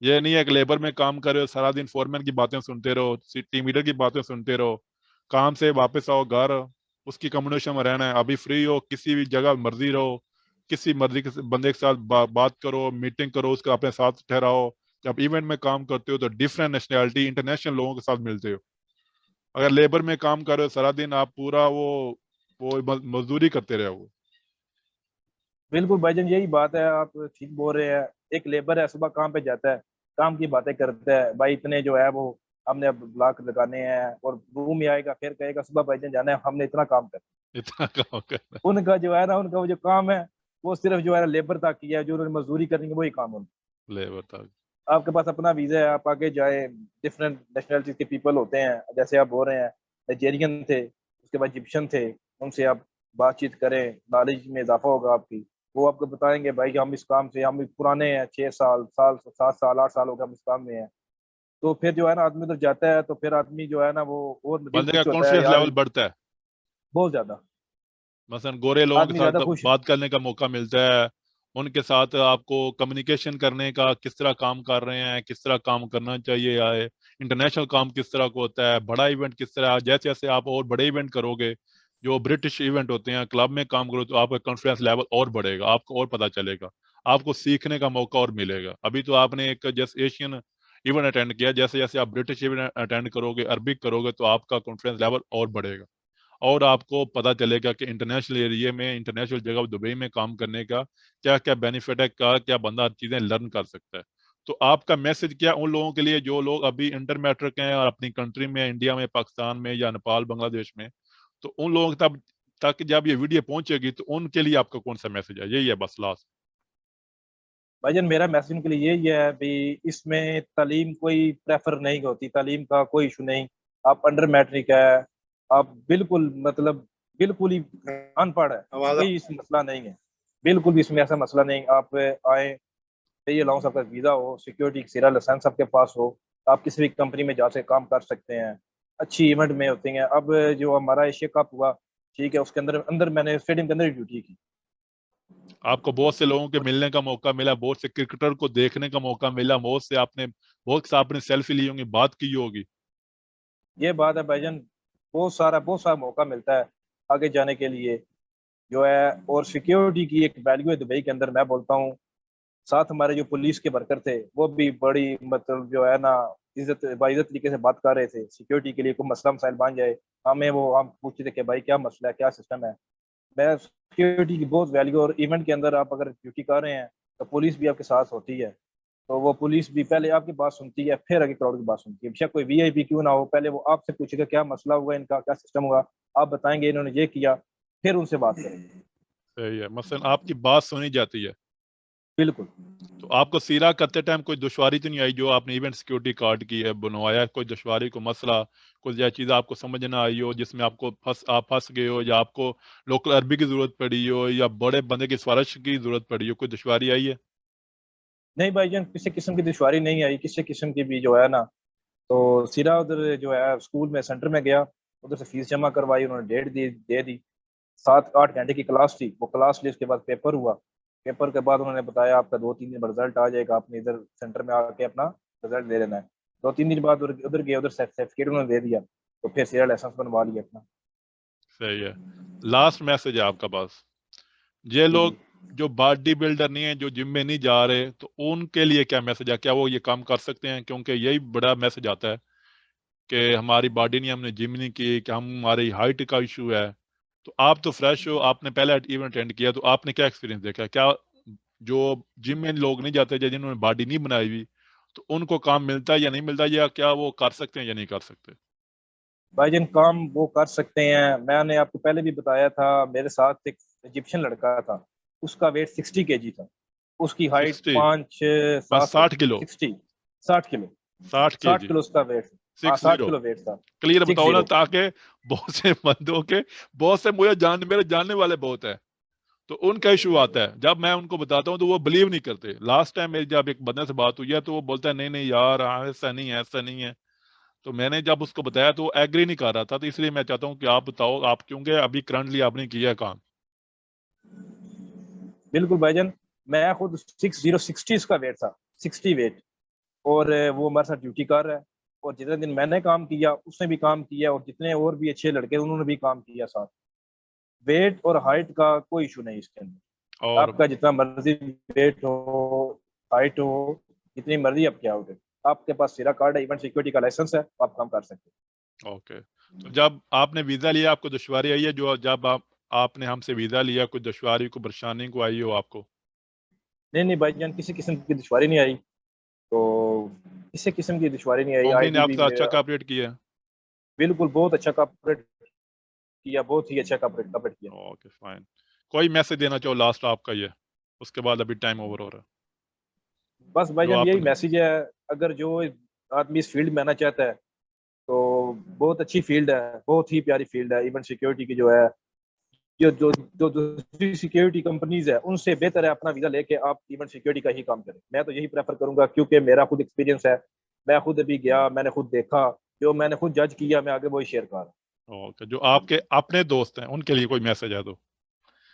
S2: ये नहीं है कि लेबर में काम कर रहे हो सारा दिन फोरमैन की बातें सुनते रहो, टीम लीडर की बातें सुनते रहो, काम से वापस आओ घर, उसकी कम्युनिकेशन में रहना है। अभी फ्री हो, किसी भी जगह मर्जी रहो, किसी मर्जी के बंदे के साथ बात करो, मीटिंग करो, उसका अपने साथ ठहराओ। जब इवेंट में काम करते हो तो डिफरेंट नेशनैलिटी, इंटरनेशनल लोगों के साथ मिलते हो। अगर लेबर में काम कर रहे हो सारा दिन, आप पूरा वो मजदूरी करते रहो।
S1: बिल्कुल भाईजान यही बात है, आप ठीक बोल रहे हैं। एक लेबर है सुबह काम पे जाता है, काम की बातें करता है भाई, इतने जो है वो हमने अब ब्लॉक लगाने हैं, और रूम में आएगा फिर कहेगा सुबह भाईजान जाना है, हमने इतना काम कर।
S2: इतना काम करना।
S1: उनका जो है ना उनका वो जो काम है वो सिर्फ जो है लेबर तक किया है, जो उन्होंने मजदूरी करनी है वही काम है।
S2: लेबर था।
S1: आपके पास अपना वीजा है, आप आगे जाए, डिफरेंट नेशनलिटीज के पीपल होते हैं, जैसे आप बोल रहे हैं नाइजेरियन थे, उसके बाद इजिप्शियन थे, उनसे आप बातचीत करें, नॉलेज में इजाफा होगा आपकी। वो आपको बताएंगे भाई कि हम इस काम से हम पुराने हैं, 6 साल 7 साल 8 साल हो गए हम इस काम में हैं। तो फिर जो है ना आदमी उधर जाता है तो फिर आदमी जो है ना वो और दिल
S2: बंदे का
S1: खुश होता है
S2: कॉन्फिडेंस
S1: यार।
S2: लेवल बढ़ता है।
S1: बहुत ज्यादा
S2: मसलन गोरे लोगों के
S1: आदमी
S2: साथ
S1: ज्यादा खुश।
S2: बात करने का मौका मिलता है, उनके साथ आपको कम्युनिकेशन करने का, किस तरह काम कर रहे हैं, किस तरह काम करना चाहिए, आए इंटरनेशनल काम किस तरह को होता है, बड़ा इवेंट किस तरह, जैसे जैसे आप और बड़े इवेंट करोगे, जो ब्रिटिश इवेंट होते हैं, क्लब में काम करो तो आपका कॉन्फिडेंस लेवल और बढ़ेगा, आपको और पता चलेगा, आपको सीखने का मौका और मिलेगा। अभी तो आपने एक जैसे एशियन इवेंट अटेंड किया, जैसे जैसे आप ब्रिटिश इवेंट अटेंड करोगे, अरबिक करोगे, तो आपका कॉन्फिडेंस लेवल और बढ़ेगा। और आपको पता चलेगा कि इंटरनेशनल एरिया में, इंटरनेशनल जगह दुबई में काम करने का क्या क्या बेनिफिट है, क्या क्या बंदा चीजें लर्न कर सकता है। तो आपका मैसेज क्या उन लोगों के लिए जो लोग अभी इंटर मैट्रिक हैं और अपनी कंट्री में, इंडिया में, पाकिस्तान में या नेपाल बांग्लादेश में, तो उन लोगों तक तक जब ये वीडियो पहुंचेगी तो उनके लिए आपका कौन सा मैसेज है? यही है बस लास्ट।
S1: भाईजान मेरा मैसेज उनके लिए यही है भी, इसमें तालीम कोई प्रेफर नहीं होती, तालीम का कोई इशू नहीं। आप अंडर मैट्रिक है, आप बिल्कुल मतलब बिल्कुल ही अनपढ़ है, कोई इस मसला नहीं है। बिल्कुल भी इसमें ऐसा मसला नहीं। आप आए, चाहिए अलाउंस, आपका वीज़ा हो, सिक्योरिटी सीरा लाइसेंस आपके पास हो, आप किसी भी कंपनी में जाके काम कर सकते हैं। अच्छी इवेंट में होती हैं। अब जो हमारा एशिया कप हुआ, ठीक है, उसके अंदर अंदर मैंने स्टेडियम के अंदर ही ड्यूटी की।
S2: आपको बहुत से लोगों के मिलने का मौका मिला, बहुत से क्रिकेटर को देखने का मौका मिला, बहुत से आपने सेल्फी ली होंगी, बात की होगी।
S1: ये बात है भाईजान, बहुत सारा मौका मिलता है आगे जाने के लिए जो है। और सिक्योरिटी की एक वैल्यू है दुबई के अंदर, मैं बोलता हूँ। साथ हमारे जो पुलिस के वर्कर थे वो भी बड़ी मतलब जो है ना इज्जत बाइज्जत तरीके से बात कर रहे थे। सिक्योरिटी के लिए कोई मसला मसाइल बन जाए, हम पूछते थे कि भाई क्या मसला है, क्या सिस्टम है। मैं सिक्योरिटी की बहुत वैल्यू। और इवेंट के अंदर आप अगर ड्यूटी कर रहे हैं तो पुलिस भी आपके साथ होती है। तो वो पुलिस भी पहले आपकी बात सुनती है, फिर आगे क्राउड की बात सुनती है। बेशक कोई वीआईपी क्यों ना हो, पहले वो आपसे पूछेगा क्या मसला हुआ, इनका क्या सिस्टम हुआ, आप बताएंगे इन्होंने ये किया, फिर उनसे बात करेंगे।
S2: सही है, मसलन आपकी बात सुनी जाती है।
S1: बिल्कुल।
S2: तो आपको सीरा करते टाइम कोई दुश्वारी तो नहीं आई जो आपने इवेंट सिक्योरिटी कार्ड की है बनवाया, कोई दुश्वारी, कोई मसला, कोई या चीज़ आपको समझ ना आई हो जिसमें आप फंस गए हो, या आपको लोकल अरबी की जरूरत पड़ी हो, या बड़े बंदे की सिफारिश की जरूरत पड़ी हो, कोई दुश्वारी आई है?
S1: नहीं भाईजान, किसी किस्म की दुश्वारी नहीं आई, किसी किस्म की भी जो है ना। तो सीधा उधर जो है स्कूल में सेंटर में गया, उधर से फीस जमा करवाई, उन्होंने डेट दे दी। 7-8 घंटे की क्लास थी, वो क्लास ली, उसके बाद पेपर हुआ। पेपर के बाद उन्होंने बताया आपका 2-3 दिन में रिजल्ट आ जाएगा, आपने इधर सेंटर में आके अपना रिजल्ट दे देना है। 2-3 दिन बाद उधर उधर गया, उधर सर्टिफिकेट उन्होंने दे दिया, तो फिर सीधा लाइसेंस बनवा लिया अपना।
S2: सही है। लास्ट मैसेज है आपका पास, ये
S1: जी जी।
S2: लोग जो बॉडी बिल्डर नहीं है, जो जिम में नहीं जा रहे, तो उनके लिए क्या मैसेज है? क्या वो ये काम कर सकते हैं? क्योंकि यही बड़ा मैसेज आता है कि हमारी बॉडी नहीं, हमने जिम नहीं की, कि हमारी हाइट का इशू है। तो आप तो फ्रेश हो, आपने पहले इवेंट अटेंड किया, तो आपने क्या एक्सपीरियंस देखा? क्या जो जिम में लोग नहीं जाते, या जिन्होंने बॉडी नहीं बनाई हुई, तो उनको काम मिलता है या नहीं मिलता, या क्या वो कर सकते हैं या नहीं कर सकते?
S1: भाईजान काम वो कर सकते हैं, मैंने आपको पहले भी बताया था, मेरे साथ एक इजिप्शियन लड़का था, उसका वेट 60 kg था, उसकी हाइट
S2: 60?
S1: 5-7
S2: बस
S1: foot
S2: 60 kilo?
S1: 60, 60 kilo.
S2: 60 kg?
S1: 60 kilo उसका वेट था। हाँ, 60
S2: 60?
S1: किलो वेट था।
S2: क्लियर
S1: सिक्स
S2: बताओ ना,
S1: जीरो
S2: ताकि बहुत से बंदों के, बहुत से मेरे जानने वाले बहुत है, तो उनका इशू आता है। जब मैं उनको बताता हूँ तो वो बिलीव नहीं करते। लास्ट टाइम मेरी जब एक बंदे से बात हुई है, तो वो बोलता है नहीं नहीं यार, ऐसा नहीं है, ऐसा नहीं है। तो मैंने जब उसको बताया तो वो एग्री नहीं कर रहा था। तो इसलिए मैं चाहता हूँ कि आप बताओ, आप क्योंकि अभी करंटली आपने किया काम।
S1: बिल्कुल भाईजान, मैं खुद 60 इसका वेट था, 60 वेट। और वो हमारे साथ ड्यूटी कर रहा है, और जितने दिन मैंने काम किया उसने भी काम किया, और जितने और भी अच्छे लड़के उन्होंने भी काम किया साथ। वेट और हाइट का कोई इशू नहीं इसके अंदर,
S2: और
S1: आपका जितना मर्जी वेट हो, हाइट हो, जितनी मर्जी आपकी आउट है, आपके पास सीरा कार्ड है, इवेंट सिक्योरिटी का लाइसेंस है, आप काम कर सकते
S2: ओके, तो जब आपने वीजा लिया, आपको दुश्वारी आई है? जो जब आपने हमसे वीजा लिया, कोई दुश्वारी, को परेशानी को आई हो आपको?
S1: हैं। नहीं नहीं भाईजान, किसी किस्म की दुश्वारी नहीं आई। तो किसी किस्म की दुश्वारी नहीं आई,
S2: कंपनी ने
S1: आईडी
S2: आपके
S1: भी
S2: साथ अच्छा कॉपरेट किया है?
S1: बिल्कुल बहुत अच्छा कॉपरेट किया, बहुत ही अच्छा कॉपरेट कॉपरेट किया।
S2: Okay fine. कोई मैसेज देना चाहो लास्ट आपका ये, उसके बाद अभी टाइम ओवर हो रहा है,
S1: बस
S2: जो
S1: भाईजान यही
S2: आपने।
S1: मैसेज है, अगर जो आदमी इस फील्ड में आना चाहता है, तो बहुत अच्छी फील्ड है, बहुत ही प्यारी फील्ड है इवेंट सिक्योरिटी की जो है। जो जो जो दूसरी सिक्योरिटी कंपनीज है उनसे बेहतर है अपना वीजा लेके आप इवेंट सिक्योरिटी का ही काम करें, मैं तो यही प्रेफर करूंगा, क्योंकि मेरा खुद एक्सपीरियंस है। मैं खुद अभी गया, मैंने खुद देखा, जो मैंने खुद जज किया, मैं आगे वही शेयर कर रहा हूँ।
S2: ओके, जो आपके अपने दोस्त हैं उनके लिए कोई मैसेज है तो,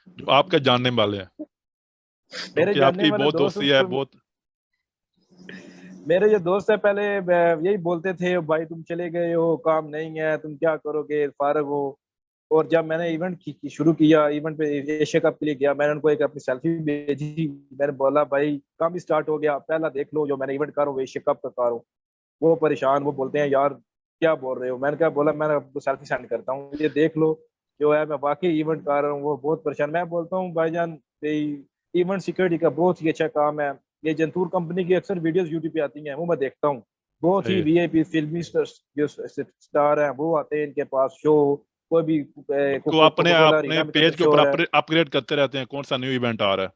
S2: जो आपके जानने वाले हैं,
S1: मेरे
S2: क्योंकि
S1: जानने
S2: आपकी
S1: वाले
S2: बहुत
S1: दोस्त
S2: दोस्ती है बहुत।
S1: मेरे जो दोस्त है पहले यही बोलते थे, भाई तुम चले गए हो, काम नहीं है, तुम क्या करोगे, फारग हो। और जब मैंने इवेंट की शुरू किया, इवेंट पे एशिया कप के लिए गया, मैंने उनको एक अपनी सेल्फी भेजी, मैंने बोला भाई काम ही स्टार्ट हो गया, पहला देख लो जो मैंने इवेंट कर रहा हूँ, एशिया कप का कर रहा हूँ। वो परेशान, वो बोलते हैं यार क्या बोल रहे हो, मैंने क्या बोला, मैंने आपको सेल्फी सेंड करता हूँ, ये देख लो जो है, मैं वाकई इवेंट कर रहा हूँ। वो बहुत परेशान, मैं बोलता हूँ भाईजान इवेंट सिक्योरिटी का बहुत ही अच्छा काम है। ये जंतूर कंपनी की अक्सर वीडियोस यूट्यूब पे आती हैं, वो मैं देखता हूँ, बहुत
S2: सही
S1: ही
S2: है।
S1: वीआईपी फिल्मी जो स्टार हैं वो आते हैं इनके पास शो। कोई भी
S2: तो अपने
S1: कोको कोला
S2: अपने
S1: अरीना में क्रिकेट
S2: पेज के
S1: शो हो
S2: ऊपर
S1: रहा है।
S2: अपग्रेड करते रहते हैं, कौन सा न्यू इवेंट आ रहा है?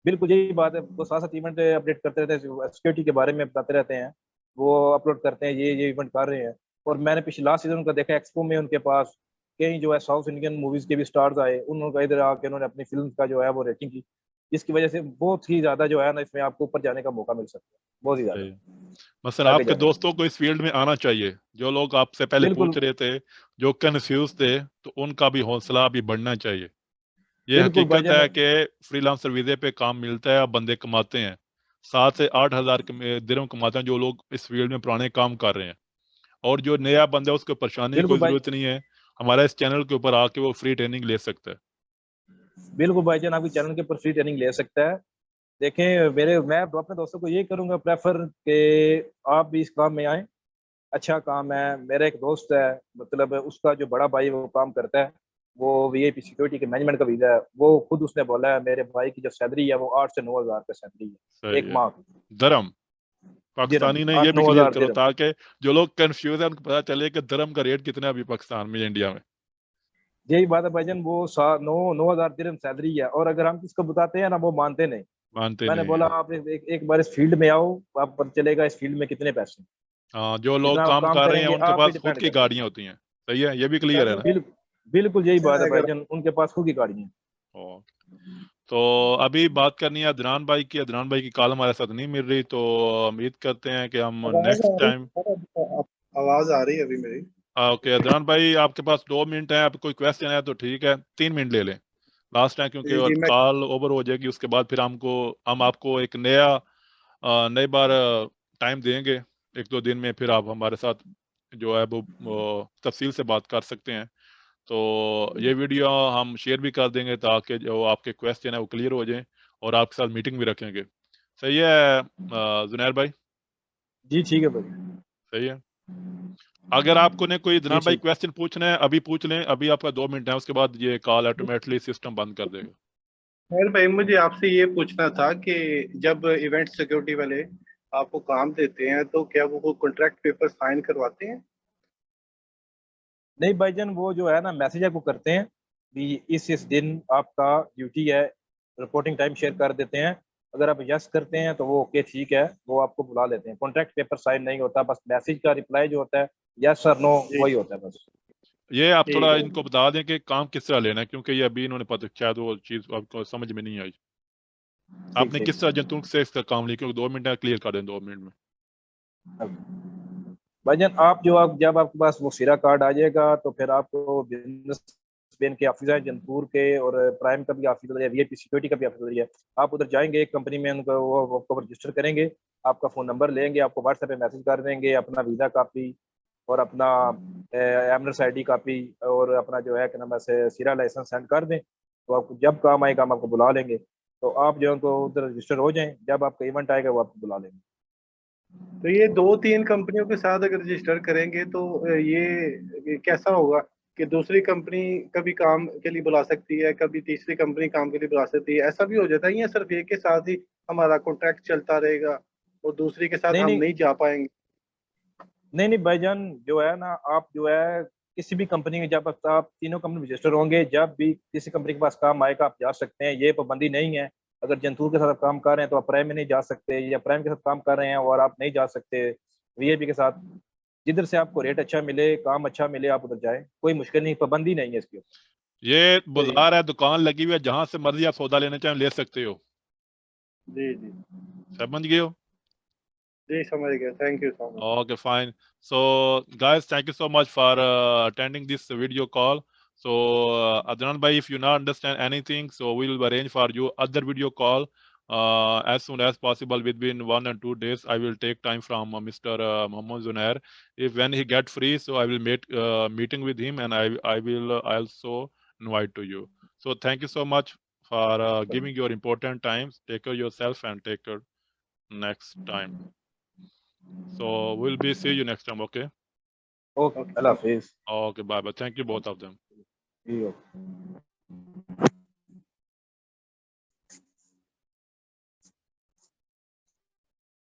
S1: बिल्कुल यही बात है, वो साथ साथ इवेंट अपडेट करते रहते हैं, सिक्योरिटी के बारे में बताते रहते हैं। वो अपलोड करते हैं, ये इवेंट कर रहे हैं। और मैंने पिछले लास्ट सीजन का देखा, एक्सपो में उनके पास कई जो है साउथ इंडियन मूवीज के भी स्टार्स आए, उन्होंने इधर आके उन्होंने अपनी फिल्म का जो है वो रेटिंग की, जिसकी वजह से बहुत ही ज्यादा जो है ना, इसमें आपको ऊपर जाने का मौका मिल सकता है, बहुत ही
S2: सही
S1: ज्यादा
S2: है। मसलन
S1: आगे
S2: आपके
S1: जाने का।
S2: दोस्तों को इस फील्ड में आना चाहिए, जो लोग आपसे पहले
S1: बिल्कुल
S2: पूछ रहे थे, जो कंफ्यूज थे, तो उनका भी हौसला अभी बढ़ना चाहिए। ये
S1: बिल्कुल
S2: हकीकत
S1: भाईजान।
S2: है कि फ्रीलांसर वीजे पे काम मिलता है, अब बंदे कमाते हैं, 7 से 8 हजार दिरहम कमाते हैं जो लोग इस फील्ड में पुराने काम कर रहे हैं। और जो नया बंदा है उसको परेशानी की
S1: बिल्कुल
S2: कोई
S1: भाई,
S2: जरूरत नहीं है, हमारा इस चैनल के ऊपर आके वो फ्री ट्रेनिंग ले सकता है।
S1: बिल्कुल भाईजान आपकी चैनल के ऊपर फ्री ट्रेनिंग ले सकता है। देखें, मैं अपने दोस्तों को ये करूंगा प्रेफर कि आप भी इस काम में आए, अच्छा काम है। मेरा एक दोस्त है, मतलब उसका जो बड़ा भाई वो काम करता है, वो वीआईपी सिक्योरिटी के मैनेजमेंट का वीजा है, वो खुद उसने बोला है मेरे भाई की जो सैलरी है वो 8 से 9 हज़ार का सैलरी है
S2: सही
S1: एक
S2: है।
S1: माह की।
S2: धर्म,
S1: दिरहम,
S2: पाकिस्तानी ने ये
S1: आठ
S2: भी
S1: नौ
S2: क्लियर
S1: हजार
S2: करो,
S1: दिरहम
S2: ताकि जो लोग कंफ्यूज है उनको पता चले कि धर्म का रेट कितना है अभी पाकिस्तान में, इंडिया में।
S1: यही बात है भाईजान, वो 9 9 हज़ार दिरहम सैलरी है, और अगर हम किसको बताते हैं ना वो मानते नहीं।
S2: मानते
S1: मैंने
S2: नहीं
S1: बोला
S2: है।
S1: आप एक बार इस फील्ड में आओ, आप पता चलेगा इस फील्ड में कितने पैसे हैं।
S2: हाँ, जो लोग
S1: जितना आप
S2: काम
S1: काम
S2: कर रहे हैं
S1: करेंगे
S2: उनके
S1: आप पे
S2: पास खुद
S1: डिपेंड
S2: की
S1: करता है।
S2: गाड़ियां होती हैं। सही है, ये भी क्लियर है ना?
S1: बिल्कुल बिल्कुल यही बात है
S3: अगर
S1: भाईजान, उनके पास खुद की गाड़ी है।
S2: ओ, तो अभी बात करनी है अदनान भाई की। अदनान भाई की कॉल हमारे साथ नहीं मिल रही, तो उम्मीद करते हैं कि हम
S3: आवाज
S2: नेक्स्ट
S3: आ रही
S2: टाइम।
S3: आवाज आ रही है अभी मेरी?
S2: ओके अदनान भाई, आपके पास 2 मिनट है। आप कोई क्वेश्चन है तो ठीक है, 3 मिनट ले लें लास्ट टाइम, क्योंकि
S3: जी जी मैं
S2: कॉल ओवर हो जाएगी। उसके बाद फिर हम आपको एक नई बार टाइम देंगे 1-2 दिन में, फिर आप हमारे साथ जो है वो तफसील से बात कर सकते हैं। तो ये वीडियो हम शेयर भी कर देंगे ताकि जो आपके क्वेश्चन है वो क्लियर हो जाए, और आपके साथ मीटिंग भी रखेंगे। सही है जुनैर भाई?
S1: जी ठीक है भाई।
S2: सही है। अगर आपको ने कोई
S1: जी
S2: अदनान भाई
S1: ठीक।
S2: क्वेश्चन पूछना है अभी पूछ लें, अभी आपका 2 मिनट है, उसके बाद ये कॉल ऑटोमेटिकली सिस्टम बंद कर देगा।
S3: खैर भाई, मुझे आपसे ये पूछना था कि जब इवेंट सिक्योरिटी वाले आपको काम देते हैं तो क्या वो कॉन्ट्रैक्ट पेपर साइन करवाते हैं?
S1: नहीं भाईजान, वो जो है ना मैसेज आपको करते हैं कि इस दिन आपका ड्यूटी है, रिपोर्टिंग टाइम शेयर कर देते हैं। अगर आप यस करते हैं तो वो ओके ठीक है, वो आपको बुला लेते हैं। कॉन्ट्रैक्ट पेपर साइन नहीं होता, बस मैसेज का रिप्लाई जो होता है यस और नो
S3: जी
S1: वही होता है बस।
S2: ये आप
S3: ठीक
S2: थोड़ा
S3: है।
S2: इनको बता दें कि काम किस तरह लेना है, क्योंकि ये अभी इन्होंने पता शायद वो चीज आपको समझ में नहीं आई।
S1: ठीक
S2: आपने
S1: ठीक।
S2: किस तरह जंतु से इसका काम लिया, क्योंकि 2 मिनट क्लियर कर दें 2 मिनट में।
S1: भाईजान आप जब आपके पास वो सिरा कार्ड आ जाएगा तो फिर आपको बिजनेस पेन के ऑफिस है जनपुर के, और प्राइम का भी ऑफिस है, वीआईपी सिक्योरिटी का भी ऑफिस है। आप उधर जाएंगे एक कंपनी में, उनको वो आपको रजिस्टर करेंगे, आपका फोन नंबर लेंगे, आपको व्हाट्सएप पे मैसेज कर देंगे अपना वीजा कॉपी और अपना एमनेस आईडी कॉपी और अपना जो है क्या नाम है सिरा लाइसेंस सेंड कर दें, तो आपको जब काम आएगा हम आपको बुला लेंगे। तो आप जो है उनको उधर रजिस्टर हो जाएं, जब आपका इवेंट आएगा वो आपको बुला लेंगे।
S3: तो ये 2-3 कंपनियों के साथ अगर रजिस्टर करेंगे तो ये कैसा होगा कि दूसरी कंपनी कभी काम के लिए बुला सकती है, कभी तीसरी कंपनी काम के लिए बुला सकती है, ऐसा भी हो जाता है या सिर्फ एक के साथ ही हमारा कॉन्ट्रैक्ट चलता रहेगा और दूसरी के साथ
S1: नहीं
S3: हम
S1: नहीं
S3: नहीं जा पाएंगे?
S1: नहीं नहीं भाईजान, जो है ना आप जो है किसी भी कंपनी में जब आप तीनों कंपनी रजिस्टर होंगे, जब भी किसी कंपनी के पास काम आएगा आप जा सकते हैं, ये पाबंदी नहीं है। अगर जंतुर के साथ आप काम कर रहे हैं तो आप प्राइम में नहीं जा सकते, या प्राइम के साथ काम कर रहे हैं और आप नहीं जा सकते वीआईपी के साथ। जिधर से आपको रेट अच्छा मिले, काम अच्छा मिले, आप उधर जाए, कोई मुश्किल नहीं, पाबंदी नहीं है इसकी।
S2: ये
S3: जी
S2: बाजार है, दुकान लगी हुई है, जहां से मर्जी आप सौदा लेना चाहें ले सकते हो।
S3: जी जी
S2: समझ गए हो?
S3: जी, समझ गया। Thank you so much.
S2: Okay, fine. So, guys, thank you so much for attending this video call. So, Adnan bhai, if you not understand anything, so we will arrange for you other video call as soon as possible. Within 1 or 2 days, I will take time from Mr. Mohammad Zunair. If when he get free, so I will make meeting with him, and I will also invite to you. So, thank you so much for giving your important time. Take care yourself and take care next time. So we'll be see you next time, okay?
S1: Okay, अल्लाह हाफिज।
S2: Okay, bye bye. Thank you both of them.
S1: जी, okay.